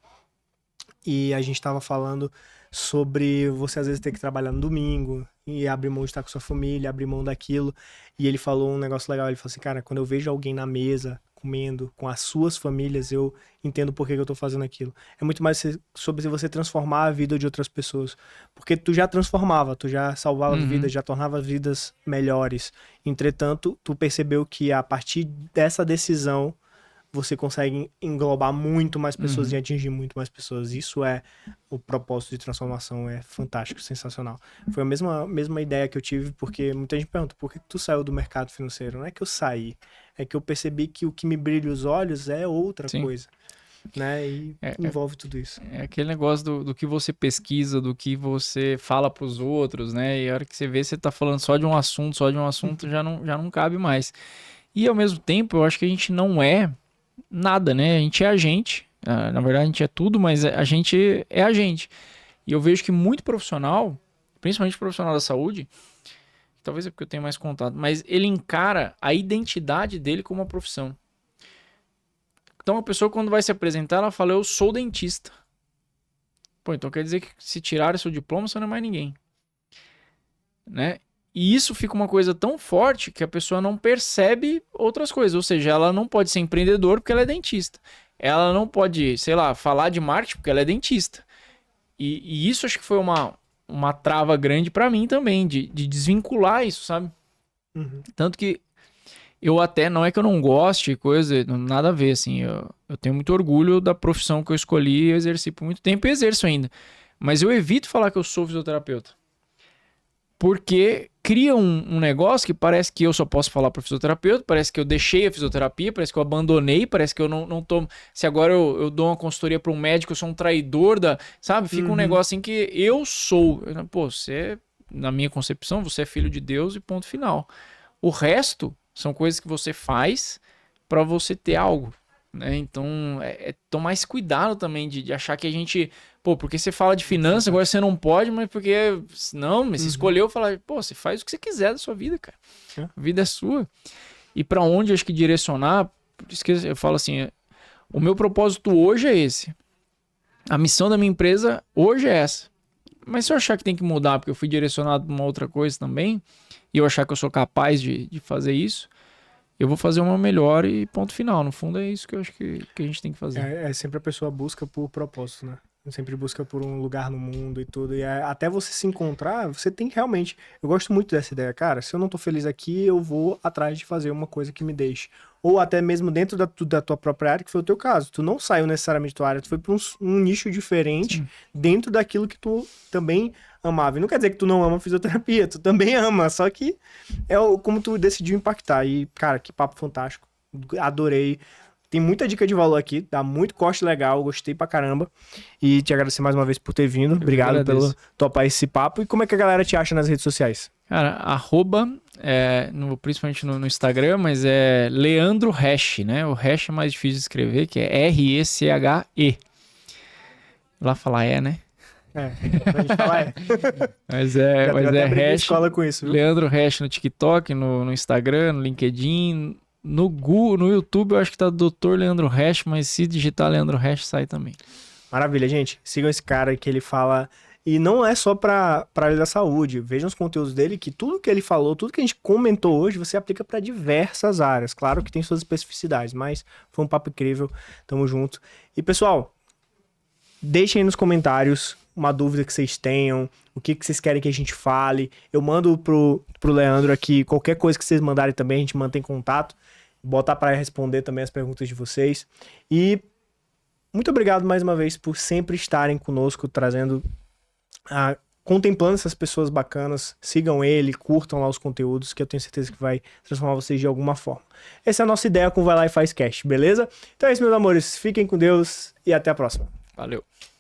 e a gente tava falando sobre você às vezes ter que trabalhar no domingo, e abrir mão de estar com sua família, abrir mão daquilo, e ele falou um negócio legal, ele falou assim, cara, quando eu vejo alguém na mesa, comendo com as suas famílias, eu entendo por que eu tô fazendo aquilo. É muito mais sobre você transformar a vida de outras pessoas. Porque tu já transformava, tu já salvava vidas, já tornava vidas melhores. Entretanto, tu percebeu que a partir dessa decisão, você consegue englobar muito mais pessoas e atingir muito mais pessoas. Isso é o propósito de transformação, é fantástico, sensacional. Foi a mesma ideia que eu tive, porque muita gente pergunta, por que tu saiu do mercado financeiro? Não é que eu saí, é que eu percebi que o que me brilha os olhos é outra coisa, né? E envolve tudo isso. É aquele negócio do que você pesquisa, do que você fala pros outros, né? E a hora que você vê, você tá falando só de um assunto, já não cabe mais. E ao mesmo tempo, eu acho que a gente não é nada, né? A gente é a gente. Na verdade, a gente é tudo, mas a gente é a gente. E eu vejo que muito profissional, principalmente profissional da saúde, talvez é porque eu tenho mais contato, mas ele encara a identidade dele como uma profissão. Então a pessoa, quando vai se apresentar, ela fala, eu sou dentista. Então quer dizer que se tirar o seu diploma, você não é mais ninguém. Né? E isso fica uma coisa tão forte que a pessoa não percebe outras coisas. Ou seja, ela não pode ser empreendedor porque ela é dentista. Ela não pode, falar de marketing porque ela é dentista. E isso acho que foi uma trava grande pra mim também, de desvincular isso, sabe? Tanto que eu até, não é que eu não goste, coisa, nada a ver, assim. Eu tenho muito orgulho da profissão que eu escolhi, eu exerci por muito tempo e exerço ainda. Mas eu evito falar que eu sou fisioterapeuta. Porque cria um negócio que parece que eu só posso falar para o fisioterapeuta, parece que eu deixei a fisioterapia, parece que eu abandonei, parece que eu não tô... Se agora eu dou uma consultoria para um médico, eu sou um traidor da... Sabe? Fica um negócio assim que eu sou... Pô, você, na minha concepção, você é filho de Deus e ponto final. O resto são coisas que você faz para você ter algo, né? Então, tomar esse cuidado também de achar que a gente... Pô, porque você fala de finanças, agora você não pode, mas porque... Não, mas você escolheu falar... Pô, você faz o que você quiser da sua vida, cara. A vida é sua. E pra onde eu acho que direcionar... Por isso que eu falo assim... O meu propósito hoje é esse. A missão da minha empresa hoje é essa. Mas se eu achar que tem que mudar porque eu fui direcionado pra uma outra coisa também, e eu achar que eu sou capaz de fazer isso, eu vou fazer uma melhor e ponto final. No fundo é isso que eu acho que a gente tem que fazer. Sempre a pessoa busca por propósito, né? Sempre busca por um lugar no mundo e tudo. E até você se encontrar, você tem que realmente... Eu gosto muito dessa ideia, cara. Se eu não tô feliz aqui, eu vou atrás de fazer uma coisa que me deixe. Ou até mesmo dentro da tua própria área, que foi o teu caso. Tu não saiu necessariamente da tua área, tu foi pra um nicho diferente. Sim. Dentro daquilo que tu também amava. E não quer dizer que tu não ama fisioterapia, tu também ama. Só que como tu decidiu impactar. E, cara, que papo fantástico. Adorei. Tem muita dica de valor aqui, dá muito corte legal, gostei pra caramba. E te agradecer mais uma vez por ter vindo. Obrigado pelo topar esse papo. E como é que a galera te acha nas redes sociais? Cara, principalmente no Instagram, mas é Leandro Hash, né? O Hash é mais difícil de escrever, que é R-E-C-H-E. Lá falar né? A gente fala Mas é Hash. Escola com isso, viu? Leandro Hash no TikTok, no Instagram, no LinkedIn... No Google, no YouTube, eu acho que tá Dr. Leandro Hash, mas se digitar Leandro Hash, sai também. Maravilha, gente. Sigam esse cara que ele fala... E não é só pra área da saúde. Vejam os conteúdos dele, que tudo que ele falou, tudo que a gente comentou hoje, você aplica para diversas áreas. Claro que tem suas especificidades, mas foi um papo incrível. Tamo junto. E, pessoal, deixem aí nos comentários uma dúvida que vocês tenham, o que vocês querem que a gente fale. Eu mando pro Leandro aqui qualquer coisa que vocês mandarem também, a gente mantém contato. Botar para responder também as perguntas de vocês. E muito obrigado mais uma vez por sempre estarem conosco, trazendo, contemplando essas pessoas bacanas. Sigam ele, curtam lá os conteúdos, que eu tenho certeza que vai transformar vocês de alguma forma. Essa é a nossa ideia com Vai Lá e Faz Cast, beleza? Então é isso, meus amores. Fiquem com Deus e até a próxima. Valeu.